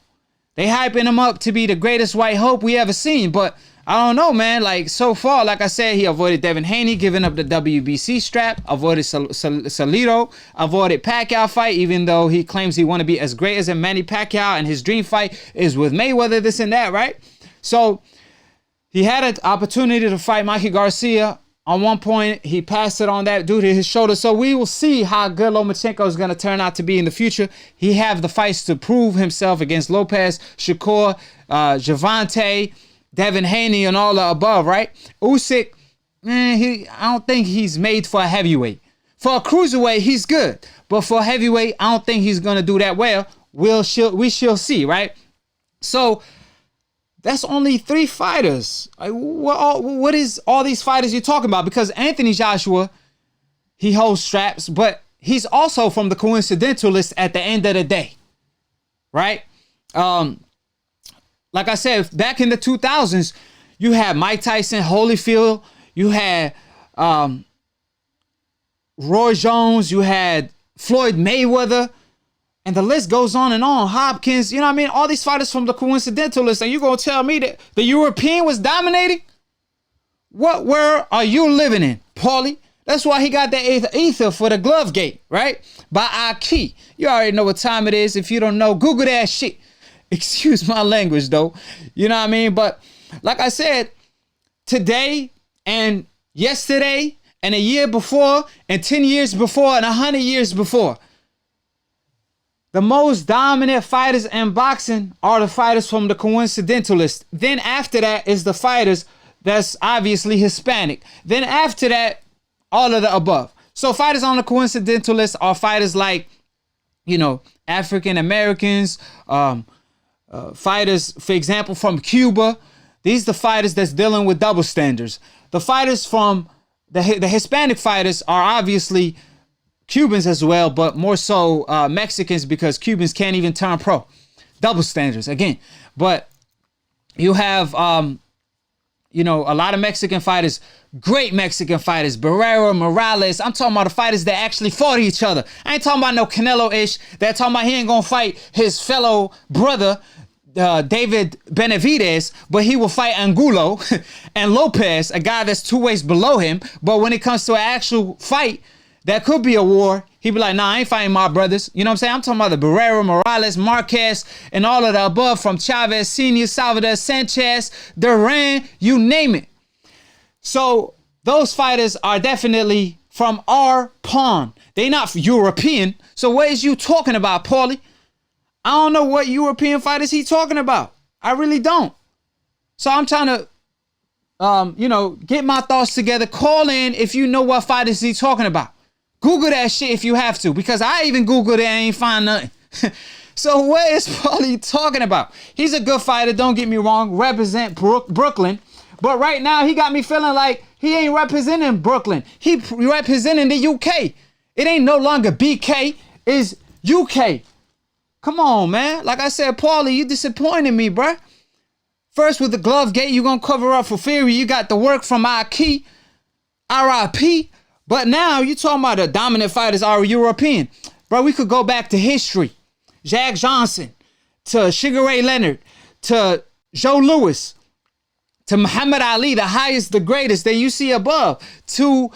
S4: they hyping him up to be the greatest white hope we ever seen, but I don't know, man. Like, so far, like I said, he avoided Devin Haney, giving up the WBC strap, avoided Salido, avoided Pacquiao fight, even though he claims he want to be as great as Manny Pacquiao, and his dream fight is with Mayweather, this and that, right? So he had an opportunity to fight Mikey Garcia. On one point, he passed it on that due to his shoulder. So we will see how good Lomachenko is going to turn out to be in the future. He have the fights to prove himself against Lopez, Shakur, Gervonta, Devin Haney, and all the above, right? Usyk, I don't think he's made for a heavyweight. For a cruiserweight, he's good. But for a heavyweight, I don't think he's going to do that well. We shall see, right? So that's only 3 fighters. Like, what is all these fighters you're talking about? Because Anthony Joshua, he holds straps, but he's also from the coincidentalist at the end of the day, right? Like I said, back in the 2000s, you had Mike Tyson, Holyfield, you had Roy Jones, you had Floyd Mayweather, and the list goes on and on. Hopkins, you know what I mean? All these fighters from the coincidentalist, and you're going to tell me that the European was dominating? What world are you living in, Paulie? That's why he got that ether for the glove gate, right? By Akhi. You already know what time it is. If you don't know, Google that shit. Excuse my language, though. You know what I mean? But like I said, today and yesterday and a year before and 10 years before and 100 years before, the most dominant fighters in boxing are the fighters from the coincidentalist. Then after that is the fighters that's obviously Hispanic. Then after that, all of the above. So fighters on the coincidentalist are fighters like, you know, African Americans, fighters, for example, from Cuba. These are the fighters that's dealing with double standards. The fighters from the Hispanic fighters are obviously Cubans as well, but more so Mexicans, because Cubans can't even turn pro. Double standards again. But you have you know, a lot of Mexican fighters, great Mexican fighters, Barrera, Morales. I'm talking about the fighters that actually fought each other. I ain't talking about no Canelo-ish. They're talking about he ain't gonna fight his fellow brother, David Benavidez, but he will fight Angulo and Lopez, a guy that's 2 weights below him. But when it comes to an actual fight, that could be a war. He'd be like, nah, I ain't fighting my brothers. You know what I'm saying? I'm talking about the Barrera, Morales, Marquez, and all of the above, from Chavez Sr., Salvador Sanchez, Duran, you name it. So those fighters are definitely from our pawn. They not European. So what is you talking about, Paulie? I don't know what European fighters he talking about. I really don't. So I'm trying to, you know, get my thoughts together. Call in if you know what fighters he talking about. Google that shit if you have to, because I even Googled it and ain't find nothing. So what is Paulie talking about? He's a good fighter, don't get me wrong. Represent Brooklyn. But right now, he got me feeling like he ain't representing Brooklyn. He representing the UK. It ain't no longer BK, it's UK. Come on, man. Like I said, Paulie, you disappointed me, bruh. First, with the glove gate, you gonna cover up for Fury. You got the work from Akhi, RIP. But now, you talking about the dominant fighters are European. Bro, we could go back to history. Jack Johnson, to Sugar Ray Leonard, to Joe Louis, to Muhammad Ali, the highest, the greatest that you see above, to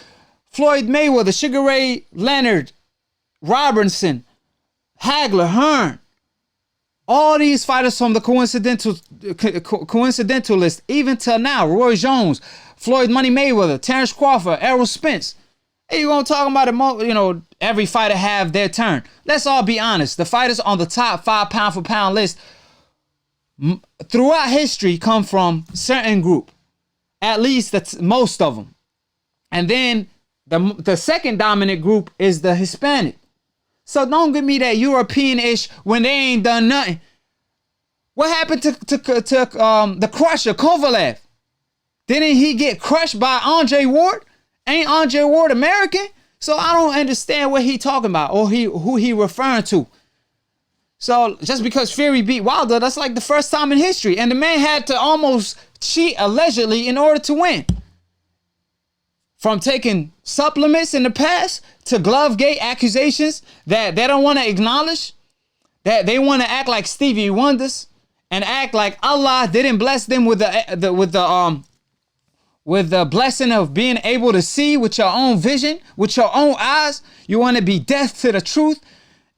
S4: Floyd Mayweather, Sugar Ray Leonard, Robertson, Hagler, Hearn. All these fighters from the coincidentalist, even till now, Roy Jones, Floyd Money Mayweather, Terrence Crawford, Errol Spence. Hey, you gonna talk about it, you know, every fighter have their turn. Let's all be honest. The fighters on the top 5 pound for pound list throughout history come from certain group. At least that's most of them. And then the second dominant group is the Hispanic. So don't give me that European-ish when they ain't done nothing. What happened to the crusher, Kovalev? Didn't he get crushed by Andre Ward? Ain't Andre Ward American? So I don't understand what he talking about or who he referring to. So just because Fury beat Wilder, that's like the first time in history. And the man had to almost cheat allegedly in order to win. From taking supplements in the past to Glovegate accusations that they don't want to acknowledge, that they want to act like Stevie Wonders and act like Allah didn't bless them with the blessing of being able to see with your own vision, with your own eyes. You want to be deaf to the truth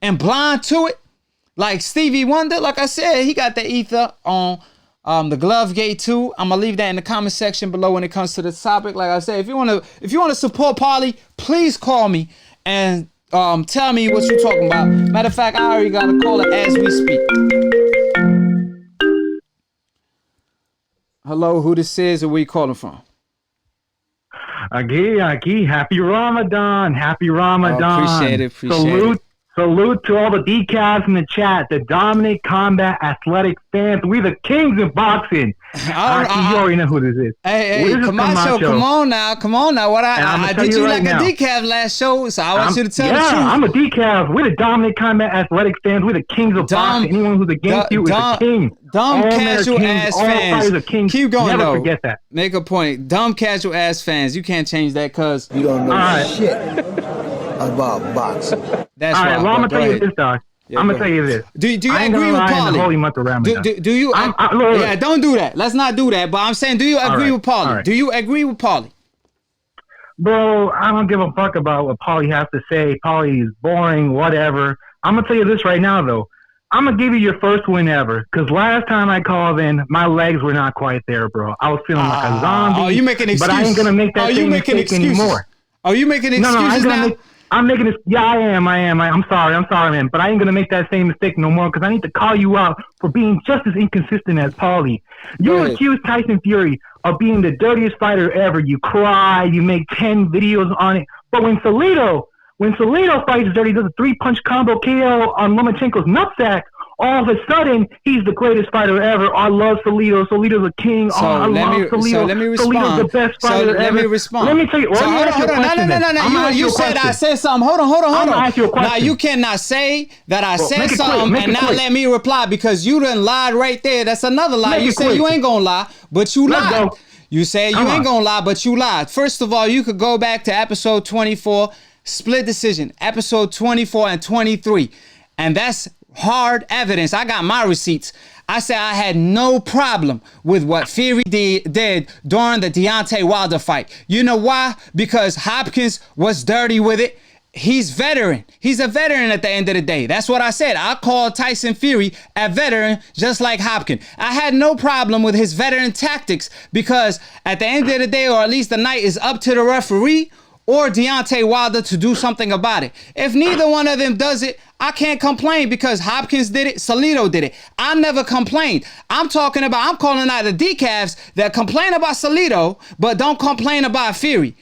S4: and blind to it. Like Stevie Wonder, like I said, he got the ether on the Glovegate too. I'm gonna leave that in the comment section below when it comes to the topic. Like I said, if you wanna support Paulie, please call me and tell me what you're talking about. Matter of fact, I already got a caller as we speak. Hello, who this is and where you calling from?
S12: Akhi, happy Ramadan. Happy Ramadan.
S4: Appreciate it.
S12: Salute to all the decals in the chat, the Dominant Combat Athletic fans. We the kings of boxing. Akhi, you already know who this is.
S4: Hey, Camacho, come on now. What I did you right like now. A decaf last show, so I want you to tell the truth.
S12: Yeah, I'm a decaf. We're the Dominant Combat Athletic fans. We're the kings of boxing. Anyone who's against you is a king.
S4: Dumb casual ass fans. Keep going
S12: Never
S4: though.
S12: Forget that.
S4: Make a point. Dumb casual ass fans. You can't change that because
S8: you don't know shit about boxing.
S4: That's
S12: all right.
S4: Well,
S12: I'm gonna tell you this, dog.
S4: Yeah,
S12: I'm gonna tell you this.
S4: Do you agree with Paulie?
S12: The holy month of Ramadan.
S4: Do you? Yeah, don't do that. Let's not do that. But I'm saying, do you agree with Paulie? Right. Do you agree with Paulie?
S12: Bro, I don't give a fuck about what Paulie has to say. Paulie is boring, whatever. I'm gonna tell you this right now, though. I'm gonna give you your first win ever, because last time I called in, my legs were not quite there, bro. I was feeling like a zombie.
S4: Oh, you making excuses?
S12: But I ain't gonna make that same mistake anymore.
S4: Are you making excuses now?
S12: I'm making this. Yeah, I am. I'm sorry, man. But I ain't gonna make that same mistake no more, because I need to call you out for being just as inconsistent as Paulie. You accused Tyson Fury of being the dirtiest fighter ever. You cry. You make 10 videos on it. But when Salido fights dirty, does a 3-punch combo KO on Lomachenko's nutsack, all of a sudden, he's the greatest fighter ever. I love Salido. Salido's a king. I love Salido.
S4: So let me respond.
S12: Salido's the best fighter ever.
S4: Let me respond.
S12: Let me tell you.
S4: Hold on. No. You said I said something. Hold on.
S12: I'm gonna ask you a question.
S4: Now, you cannot say that I said something and not let me reply, because you done lied right there. That's another lie. You said you ain't gonna lie, but you lied. You say you ain't gonna lie, but you lied. First of all, you could go back to episode 24, split decision, episode 24 and 23. And that's hard evidence. I got my receipts. I said I had no problem with what Fury did during the Deontay Wilder fight. You know why? Because Hopkins was dirty with it. He's veteran. He's a veteran at the end of the day. That's what I said. I called Tyson Fury a veteran just like Hopkins. I had no problem with his veteran tactics because at the end of the day, or at least the night, is up to the referee or Deontay Wilder to do something about it. If neither one of them does it, I can't complain because Hopkins did it, Salido did it. I never complained. I'm calling out the decafs that complain about Salido, but don't complain about Fury.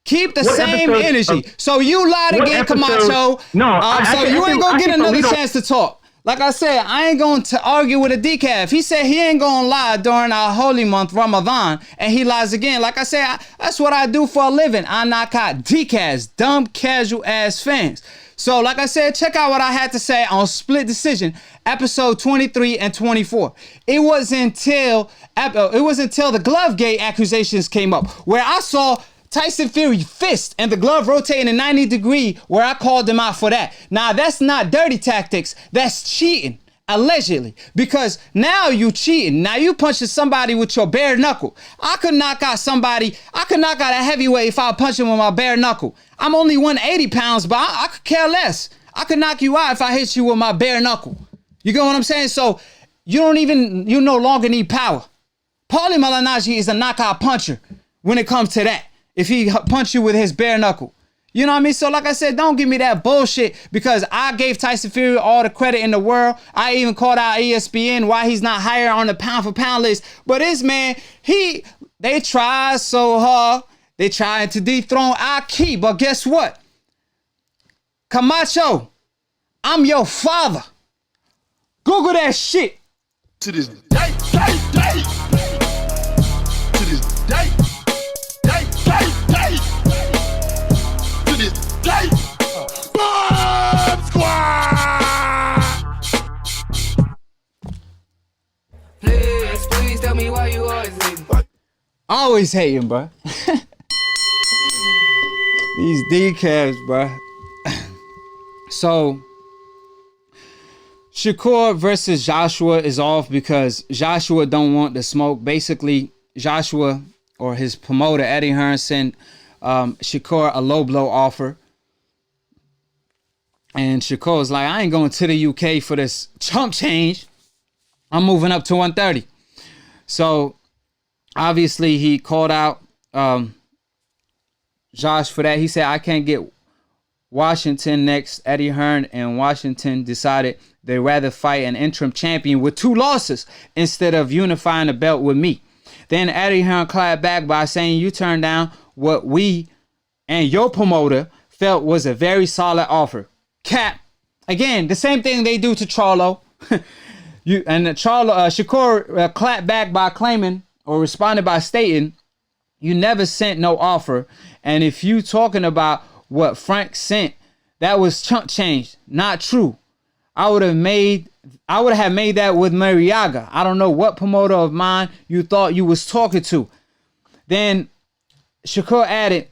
S4: Keep the same energy. So you lied again, Camacho.
S12: No,
S4: so you ain't gonna get another chance to talk. Like I said, I ain't going to argue with a decaf. He said he ain't gonna lie during our holy month, Ramadan, and he lies again. Like I said, that's what I do for a living. I knock out decafs, dumb, casual ass fans. So like I said, check out what I had to say on Split Decision, episode 23 and 24. It wasn't until the Glovegate accusations came up where I saw Tyson Fury fist and the glove rotating in 90 degree where I called him out for that. Now that's not dirty tactics. That's cheating, allegedly. Because now you cheating. Now you punching somebody with your bare knuckle. I could knock out a heavyweight if I punch him with my bare knuckle. I'm only 180 pounds, but I could care less. I could knock you out if I hit you with my bare knuckle. You get what I'm saying? So you no longer need power. Paulie Malignaggi is a knockout puncher when it comes to that. If he punch you with his bare knuckle. You know what I mean? So like I said, don't give me that bullshit because I gave Tyson Fury all the credit in the world. I even called out ESPN why he's not higher on the pound for pound list. But this man, they tried so hard. They tried to dethrone Akhi. But guess what? Camacho, I'm your father. Google that shit.
S7: To this day. To this day. To this day. Bomb Squad!
S13: Please tell me why you always hating.
S4: Always hating, bro. These decabs, bro. So Shakur versus Joshua is off because Joshua don't want the smoke. Basically, Joshua or his promoter Eddie Hearn sent Shakur a low blow offer. And Shakur was like, I ain't going to the UK for this chump change. I'm moving up to 130. So obviously he called out Josh for that. He said, I can't get Washington next. Eddie Hearn and Washington decided they'd rather fight an interim champion with 2 losses instead of unifying the belt with me. Then Eddie Hearn clapped back by saying, you turned down what we and your promoter felt was a very solid offer. Cap. Again, the same thing they do to Charlo. Shakur clapped back by claiming or responded by stating, you never sent no offer. And if you talking about what Frank sent, that was chump change. Not true. I would have made that with Mariaga. I don't know what promoter of mine you thought you was talking to. Then Shakur added,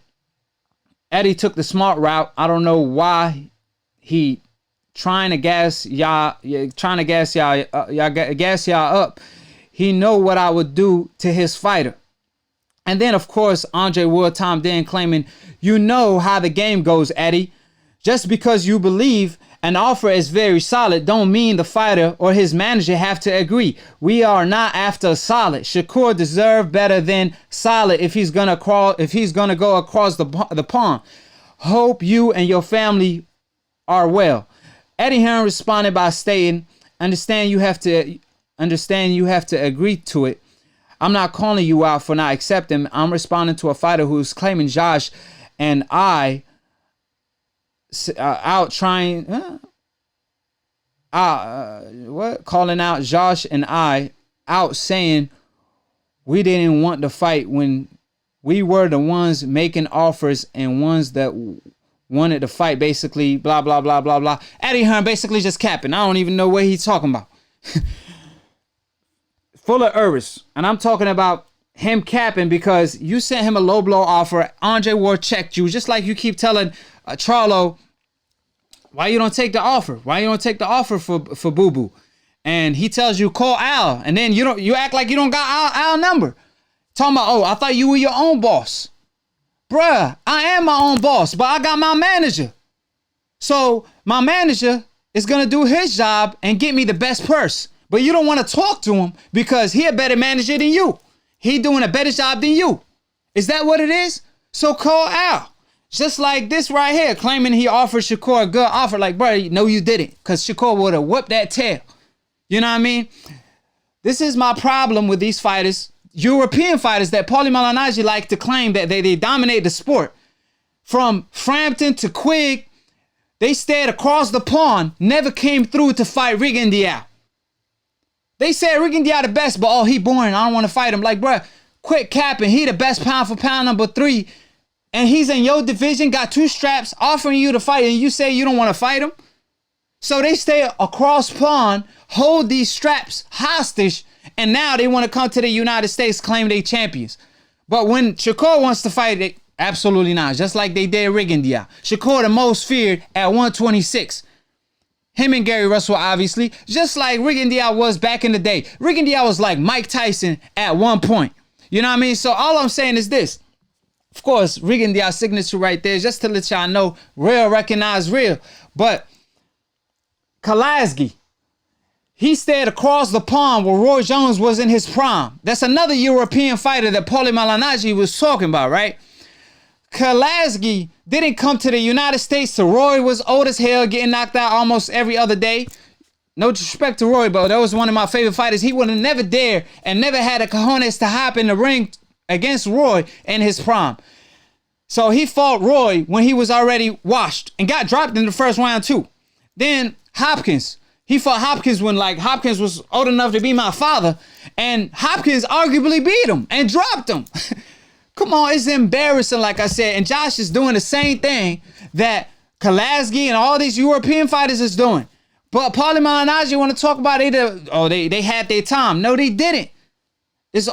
S4: Eddie took the smart route. I don't know why he trying to gas y'all up. He know what I would do to his fighter. And then, of course, Andre Ward, Tom Dinh claiming, you know how the game goes, Eddie. Just because you believe an offer is very solid don't mean the fighter or his manager have to agree. We are not after solid. Shakur deserves better than solid if he's gonna go across the pond. Hope you and your family are well. Eddie Hearn responded by stating, understand you have to agree to it. I'm not calling you out for not accepting. I'm responding to a fighter who's claiming Josh and I calling out Josh and I out saying we didn't want the fight when we were the ones making offers and ones that wanted to fight, basically, blah, blah, blah, blah, blah. Eddie Hearn basically just capping. I don't even know what he's talking about. Full of errors. And I'm talking about him capping because you sent him a low blow offer. Andre Ward checked you, just like you keep telling Charlo, why you don't take the offer? Why you don't take the offer for Boo Boo? And he tells you call Al, and then you act like you don't got Al number. Talking about, oh, I thought you were your own boss. Bruh, I am my own boss, but I got my manager. So my manager is gonna do his job and get me the best purse. But you don't want to talk to him because he a better manager than you. He doing a better job than you. Is that what it is? So call Al. Just like this right here, claiming he offered Shakur a good offer. Like, bro, no, you didn't. Because Shakur would have whipped that tail. You know what I mean? This is my problem with these fighters. European fighters that Paulie Malignaggi like to claim that they dominate the sport. From Frampton to Quigg, they stayed across the pond, never came through to fight Rigondeaux. They said Rigondeaux the best, but oh, he boring. I don't want to fight him. Like, bro, quit capping. He the best pound for pound number 3. And he's in your division, got 2 straps, offering you to fight, and you say you don't want to fight him? So they stay across pond, hold these straps hostage, and now they want to come to the United States, claim they champions. But when Shakur wants to fight, it absolutely not. Just like they did Rigondeaux. Shakur the most feared at 126. Him and Gary Russell, obviously, just like Rigondeaux was back in the day. Rigondeaux was like Mike Tyson at one point. You know what I mean? So all I'm saying is this. Of course, Rigondeaux's signature right there, just to let y'all know, real recognize real. But Kalasgi, he stayed across the pond where Roy Jones was in his prime. That's another European fighter that Paulie Malignaggi was talking about, right? Kalasgi didn't come to the United States till Roy was old as hell, getting knocked out almost every other day. No disrespect to Roy, but that was one of my favorite fighters. He would have never dared and never had the cojones to hop in the ring against Roy in his prime. So he fought Roy when he was already washed and got dropped in the first round too. Then Hopkins. He fought Hopkins when like Hopkins was old enough to be my father, and Hopkins arguably beat him and dropped him. Come on, it's embarrassing, like I said. And Josh is doing the same thing that Kalasgi and all these European fighters is doing. But Paulie Malignaggi want to talk about they had their time. No, they didn't. It's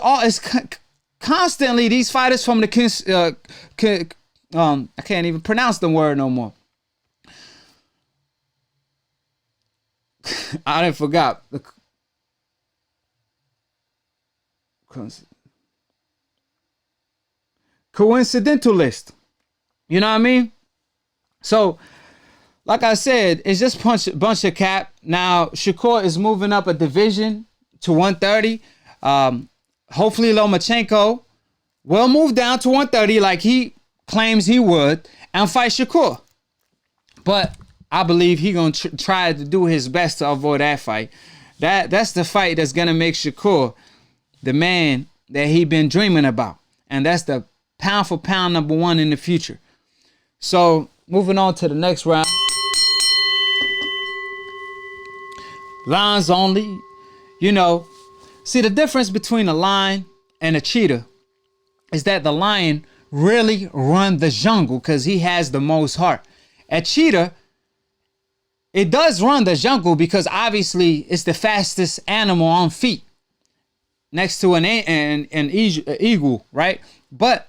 S4: constantly these fighters from the I can't even pronounce the word no more. I didn't forgot. Coincidentalist. You know what I mean? So, like I said, it's just bunch of cap. Now, Shakur is moving up a division to 130. Hopefully, Lomachenko will move down to 130 like he claims he would and fight Shakur. But I believe he's going to try to do his best to avoid that fight. That's the fight that's going to make Shakur the man that he been dreaming about. And that's the pound for pound number 1 in the future. So, moving on to the next round. Lines only. You know, see the difference between a lion and a cheetah is that the lion really run the jungle because he has the most heart. A cheetah, it does run the jungle because obviously it's the fastest animal on feet next to an eagle, right? But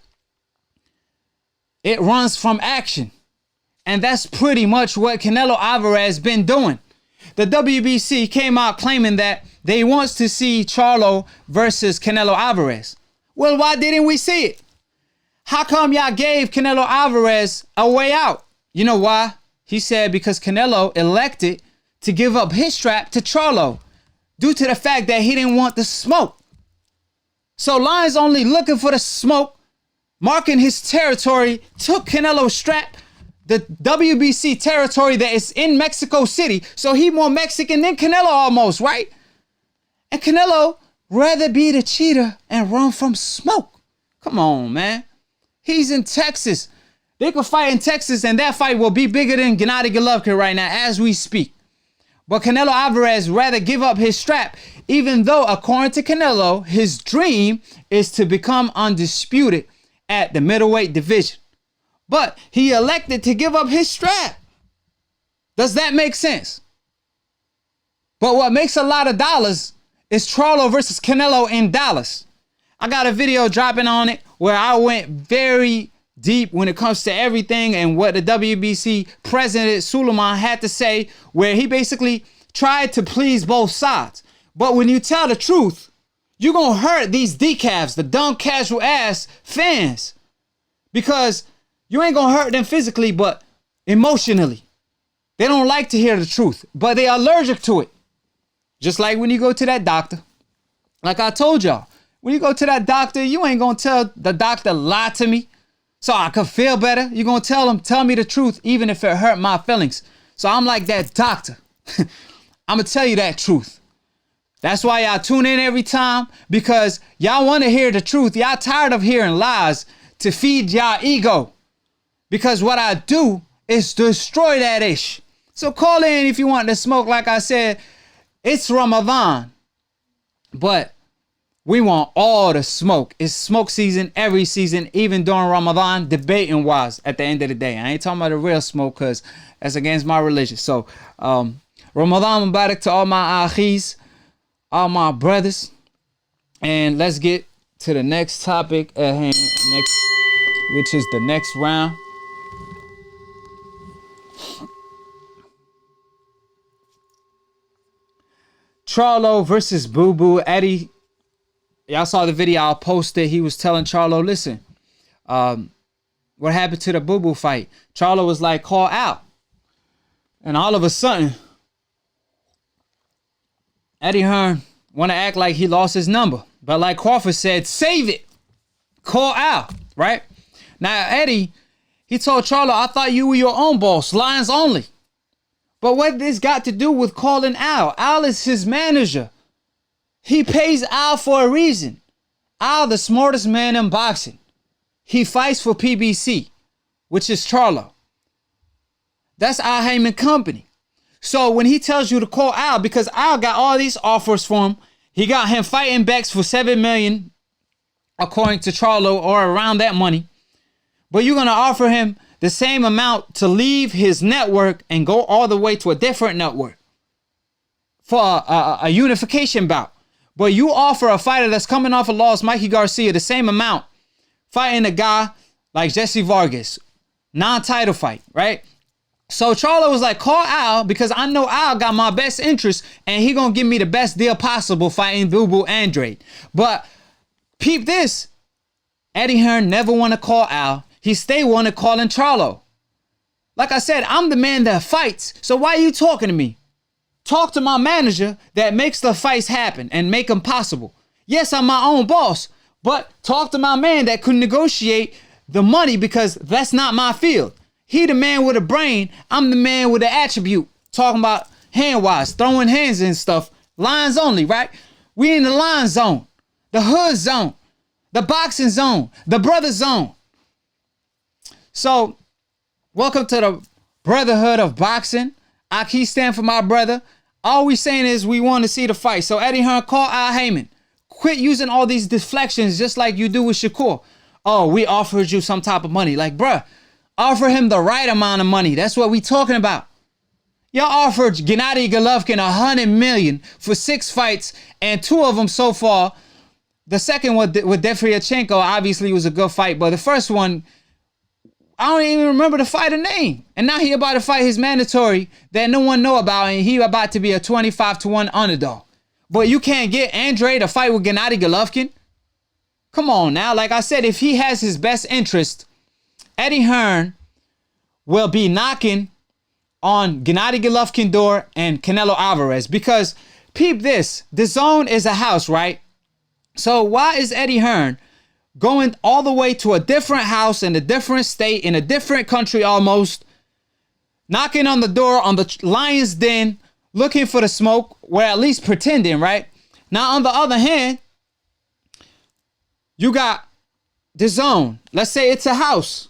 S4: it runs from action. And that's pretty much what Canelo Alvarez been doing. The WBC came out claiming that they wants to see Charlo versus Canelo Alvarez. Well, why didn't we see it? How come y'all gave Canelo Alvarez a way out? You know why? He said because Canelo elected to give up his strap to Charlo due to the fact that he didn't want the smoke. So Lions only looking for the smoke, marking his territory, took Canelo's strap, the WBC territory that is in Mexico City. So he more Mexican than Canelo almost, right? And Canelo rather be the cheetah and run from smoke. Come on, man. He's in Texas. They could fight in Texas, and that fight will be bigger than Gennady Golovkin right now as we speak. But Canelo Alvarez rather give up his strap, even though, according to Canelo, his dream is to become undisputed at the middleweight division. But he elected to give up his strap. Does that make sense? But what makes a lot of dollars is Charlo versus Canelo in Dallas. I got a video dropping on it where I went very deep when it comes to everything and what the WBC president Suleiman had to say, where he basically tried to please both sides. But when you tell the truth, you're going to hurt these decafs, the dumb casual ass fans, because you ain't going to hurt them physically, but emotionally. They don't like to hear the truth, but they are allergic to it. Just like when you go to that doctor. Like I told y'all, when you go to that doctor, you ain't going to tell the doctor, lie to me so I could feel better. You're going to tell him, tell me the truth, even if it hurt my feelings. So I'm like that doctor. I'm going to tell you that truth. That's why y'all tune in every time, because y'all want to hear the truth. Y'all tired of hearing lies to feed y'all ego. Because what I do is destroy that ish. So call in if you want to smoke. Like I said, it's Ramadan. But we want all the smoke. It's smoke season every season, even during Ramadan, debating wise at the end of the day. I ain't talking about the real smoke because that's against my religion. So Ramadan Mubarak to all my Akhis, all my brothers. And let's get to the next topic at hand, which is the next round. Charlo versus Boo Boo. Eddie, y'all saw the video I posted. He was telling Charlo, listen, what happened to the Boo Boo fight? Charlo was like, call out. And all of a sudden, Eddie Hearn want to act like he lost his number. But like Crawford said, save it. Call out, right? Now, Eddie, he told Charlo, I thought you were your own boss, lines only. But what this got to do with calling Al? Al is his manager. He pays Al for a reason. Al, the smartest man in boxing. He fights for PBC, which is Charlo. That's Al Heyman Company. So when he tells you to call Al, because Al got all these offers for him, he got him fighting backs for $7 million, according to Charlo, or around that money. But you're going to offer him the same amount to leave his network and go all the way to a different network for a unification bout. But you offer a fighter that's coming off a loss, Mikey Garcia, the same amount, fighting a guy like Jesse Vargas, non-title fight, right? So Charlo was like, call Al, because I know Al got my best interest and he gonna give me the best deal possible fighting Boo Boo Andrade. But peep this, Eddie Hearn never want to call Al. He stay want to call in Charlo. Like I said, I'm the man that fights. So why are you talking to me? Talk to my manager that makes the fights happen and make them possible. Yes, I'm my own boss, but talk to my man that could negotiate the money, because that's not my field. He the man with a brain. I'm the man with the attribute. Talking about hand-wise, throwing hands and stuff. Lines only, right? We in the line zone, the hood zone, the boxing zone, the brother zone. So, welcome to the Brotherhood of Boxing. Akhi stand for my brother. All we saying is we want to see the fight. So, Eddie Hearn, call Al Heyman. Quit using all these deflections just like you do with Shakur. Oh, we offered you some type of money. Like, bruh, offer him the right amount of money. That's what we talking about. Y'all offered Gennady Golovkin $100 million for 6 fights, and 2 of them so far. The second one with Defriachenko obviously was a good fight, but the first one, I don't even remember the fighter name. And now he about to fight his mandatory that no one know about, and he about to be a 25-1 underdog. But you can't get Andre to fight with Gennady Golovkin? Come on now. Like I said, if he has his best interest, Eddie Hearn will be knocking on Gennady Golovkin door and Canelo Alvarez. Because, peep this, the zone is a house, right? So why is Eddie Hearn going all the way to a different house in a different state, in a different country almost, knocking on the door on the lion's den, looking for the smoke, or at least pretending, right? Now, on the other hand, you got the zone. Let's say it's a house.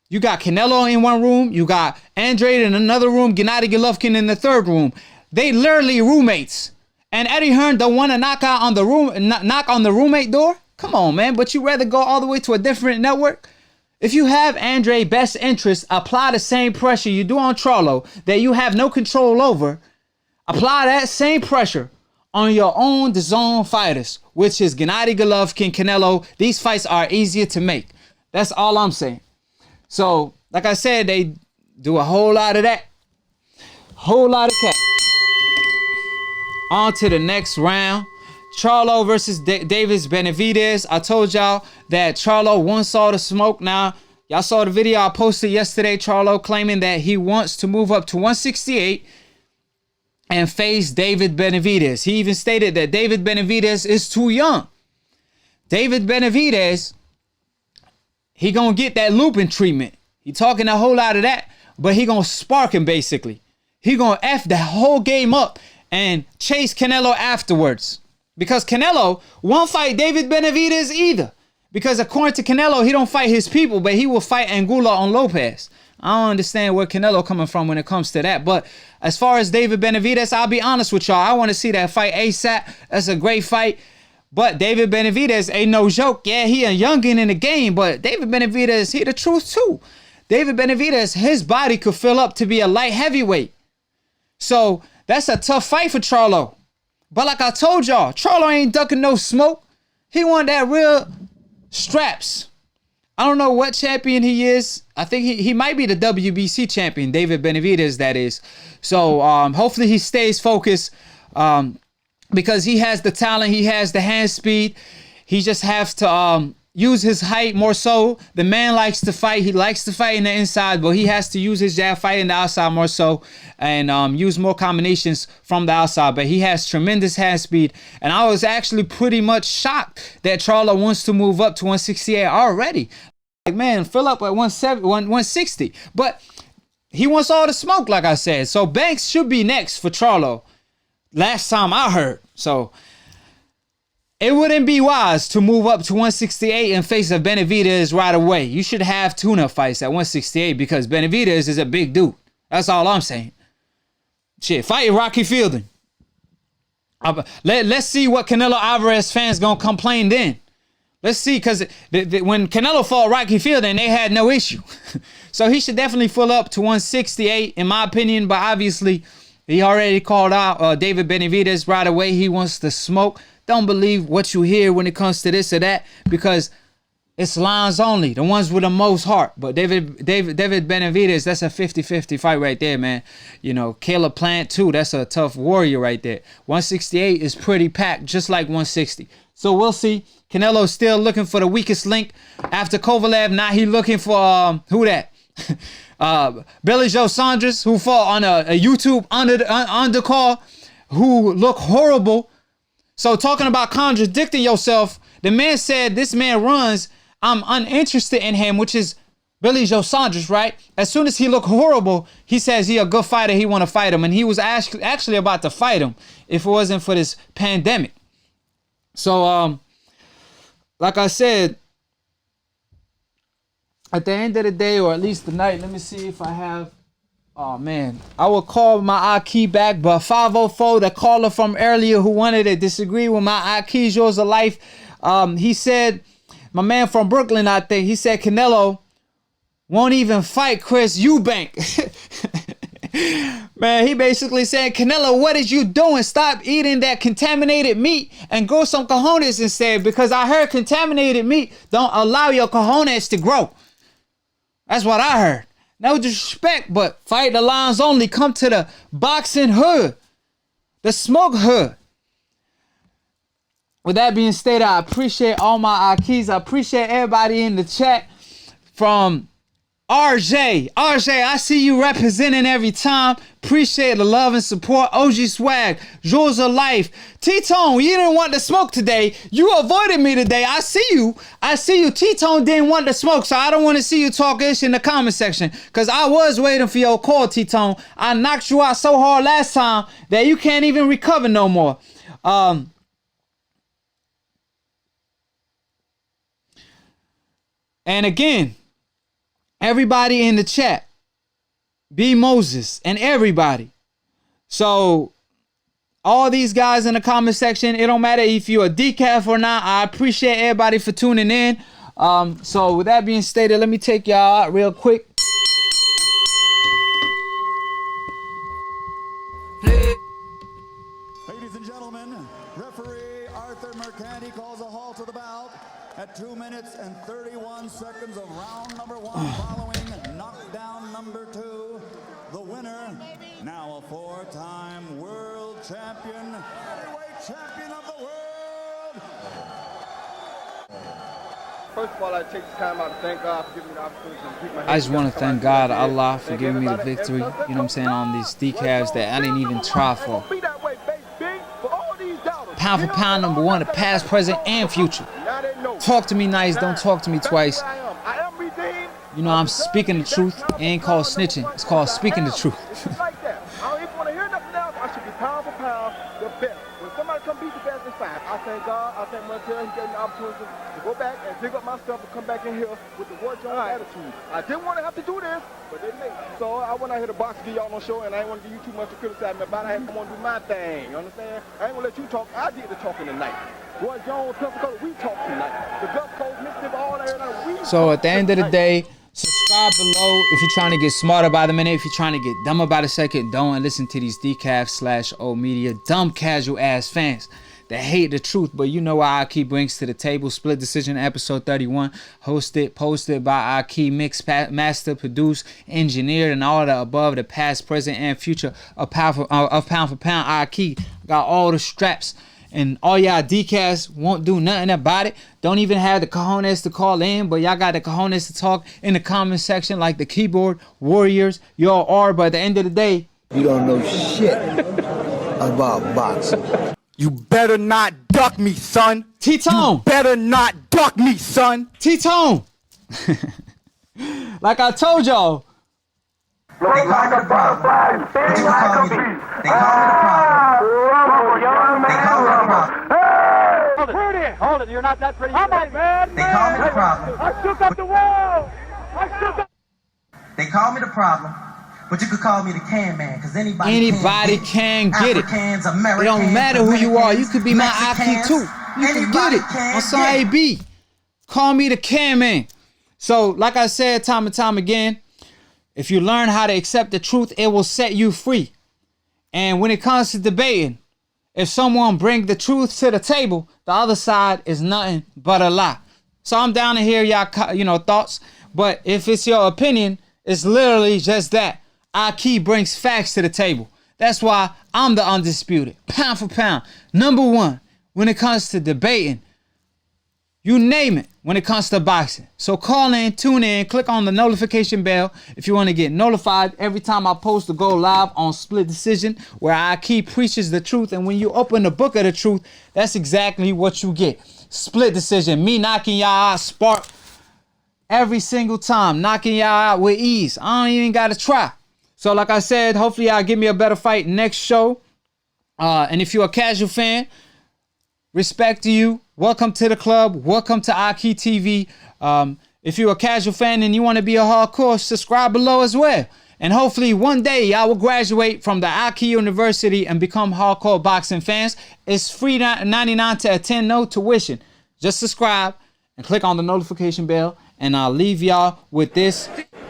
S4: You got Canelo in one room. You got Andrade in another room. Gennady Golovkin in the third room. They literally roommates. And Eddie Hearn don't want to knock on the roommate door? Come on, man. But you rather go all the way to a different network? If you have Andre best interest, apply the same pressure you do on Charlo that you have no control over. Apply that same pressure on your own DAZN fighters, which is Gennady Golovkin, Canelo. These fights are easier to make. That's all I'm saying. So, like I said, they do a whole lot of that. Whole lot of cat. On to the next round. Charlo versus Davis Benavidez. I told y'all that Charlo once saw the smoke. Now, y'all saw the video I posted yesterday. Charlo claiming that he wants to move up to 168 and face David Benavidez. He even stated that David Benavidez is too young. David Benavidez, he gonna get that looping treatment. He talking a whole lot of that, but he gonna spark him basically. He gonna F the whole game up and chase Canelo afterwards. Because Canelo won't fight David Benavidez either. Because according to Canelo, he don't fight his people, but he will fight Anguilla on Lopez. I don't understand where Canelo coming from when it comes to that. But as far as David Benavidez, I'll be honest with y'all. I want to see that fight ASAP. That's a great fight. But David Benavidez ain't no joke. Yeah, he a youngin in the game, but David Benavidez, he the truth too. David Benavidez, his body could fill up to be a light heavyweight. So that's a tough fight for Charlo. But like I told y'all, Charlo ain't ducking no smoke. He want that real straps. I don't know what champion he is. I think he might be the WBC champion, David Benavidez, that is. So hopefully he stays focused because he has the talent. He has the hand speed. He just has to use his height more so. The man likes to fight. He likes to fight in the inside, but he has to use his jab fight in the outside more so and use more combinations from the outside. But he has tremendous hand speed. And I was actually pretty much shocked that Charlo wants to move up to 168 already. Like, man, fill up at 160. But he wants all the smoke, like I said. So Banks should be next for Charlo. Last time I heard. So it wouldn't be wise to move up to 168 and face a Benavidez right away. You should have tune-up fights at 168 because Benavidez is a big dude. That's all I'm saying. Shit, fight Rocky Fielding. Let's see what Canelo Alvarez fans gonna complain then. Let's see, because when Canelo fought Rocky Fielding, they had no issue. So he should definitely fill up to 168, in my opinion. But obviously, he already called out David Benavidez right away. He wants to smoke. Don't believe what you hear when it comes to this or that because it's lines only, the ones with the most heart. But David Benavidez, that's a 50-50 fight right there, man. You know, Caleb Plant too, that's a tough warrior right there. 168 is pretty packed, just like 160. So we'll see. Canelo's still looking for the weakest link after Kovalev. Now he looking for who that? Billy Joe Saunders, who fought on a YouTube undercard, who looked horrible. So talking about contradicting yourself, the man said this man runs, I'm uninterested in him, which is Billy Joe Saunders, right? As soon as he looked horrible, he says he a good fighter, he want to fight him. And he was actually about to fight him if it wasn't for this pandemic. So, like I said, at the end of the day, or at least the night, let me see if I have... Oh, man. I will call my Akhi back, but 504, the caller from earlier who wanted to disagree with my Akhi's Yours of Life, he said, my man from Brooklyn, I think, he said Canelo won't even fight Chris Eubank. Man, he basically said, Canelo, what is you doing? Stop eating that contaminated meat and grow some cojones instead, because I heard contaminated meat don't allow your cojones to grow. That's what I heard. No disrespect, but fight the lines only. Come to the boxing hood, the smoke hood. With that being stated, I appreciate all my Akhis. I appreciate everybody in the chat. From RJ, I see you representing every time. Appreciate the love and support. OG Swag, Yours of Life. T-Tone, you didn't want the smoke today. You avoided me today. I see you. T-Tone didn't want the smoke, so I don't want to see you talk ish in the comment section. Because I was waiting for your call, T-Tone. I knocked you out so hard last time that you can't even recover no more. And again, everybody in the chat, B. Moses, and everybody. So, all these guys in the comment section, it don't matter if you're a decaf or not. I appreciate everybody for tuning in. So, with that being stated, let me take y'all out real quick.
S2: Ladies and gentlemen, Referee Arthur Mercanti calls a halt to the bout at 2 minutes and 31 seconds of round number 1 following knockdown number 2. The winner, now a 4-time world champion, heavyweight champion of the world.
S14: First of all, I take this time out to thank God for giving me the opportunity to keep my head.
S4: I just want to thank God, Allah, for giving me the victory. You know what I'm saying, on these decals that I didn't even try for. Pound for pound, number 1, the past, present, and future. Talk to me nice, don't talk to me twice. You know, I'm speaking the truth. It ain't called snitching. It's called speaking the truth.
S14: I don't even want to hear nothing else. I should be pound for pound the best. When somebody come beat the best, it's fine. I thank God. I thank Montel. He gave me the opportunity to go back and pick up my stuff and come back in here with the War Jones attitude. I didn't want to have to do this, but they made it. So I went out here to box to give y'all no show, and I didn't want to give you too much to criticize me about. I had to come on and do my thing. You understand? I ain't gonna let you talk. I did the talking tonight. Roy Jones, Pensacola, we talk tonight. The Gulf Coast, Mississippi, all that. We
S4: so at the end of the day, subscribe below if you're trying to get smarter by the minute. If you're trying to get dumber by the second, don't listen to these decaf/O media dumb casual ass fans that hate the truth. But you know what Akhi brings to the table. Split Decision episode 31, hosted, posted by Akhi, mixed, master, produced, engineered, and all the above, the past, present, and future of pound for pound. Akhi got all the straps. And all y'all decals won't do nothing about it. Don't even have the cojones to call in, but y'all got the cojones to talk in the comment section like the keyboard warriors y'all are. But at the end of the day,
S8: you don't know shit about boxing.
S15: You better not duck me, son.
S4: T-Tone.
S15: You better not duck me, son.
S4: T-Tone. Like I told y'all.
S16: They call me the problem. But you can call me they call me the problem. They call me the problem.
S14: Hold it, you're not that pretty. I'm not mad,
S16: They call me the problem.
S14: I shook up the world.
S16: They call me the problem. But you could call me the can man, because anybody
S4: can get it.
S16: Africans,
S4: It
S16: Americans,
S4: don't matter who you are. You could be my Akhi too. You can get it on some AB. Call me the can man. So, like I said time and time again, if you learn how to accept the truth, it will set you free. And when it comes to debating, if someone brings the truth to the table, the other side is nothing but a lie. So I'm down to hear y'all, thoughts. But if it's your opinion, it's literally just that. Akhi brings facts to the table. That's why I'm the undisputed, pound for pound, number 1 when it comes to debating. You name it when it comes to boxing. So call in, tune in, click on the notification bell if you want to get notified every time I post to go live on Split Decision, where Akhi preaches the truth. And when you open the book of the truth, that's exactly what you get. Split Decision, me knocking y'all out spark every single time, knocking y'all out with ease. I don't even got to try. So like I said, hopefully y'all give me a better fight next show. And if you're a casual fan, respect to you. Welcome to the club. Welcome to Akhi TV. If you're a casual fan and you want to be a hardcore, subscribe below as well. And hopefully one day y'all will graduate from the Akhi University and become hardcore boxing fans. It's free $99 to attend, no tuition. Just subscribe and click on the notification bell. And I'll leave y'all with this.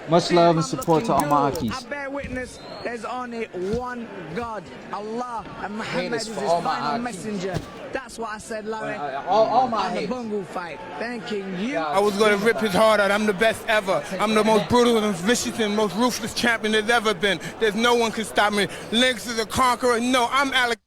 S4: Much love and support to all my Akhis.
S17: I bear witness, there's only one God, Allah, and Muhammad is his final messenger. That's what I said, Larry.
S4: All my
S17: on the Bungle fight. Thanking you.
S18: I was going to rip his heart out. I'm the best ever. I'm the most brutal and vicious and most ruthless champion there's ever been. There's no one can stop me. Lynx is a conqueror. No, I'm Alex.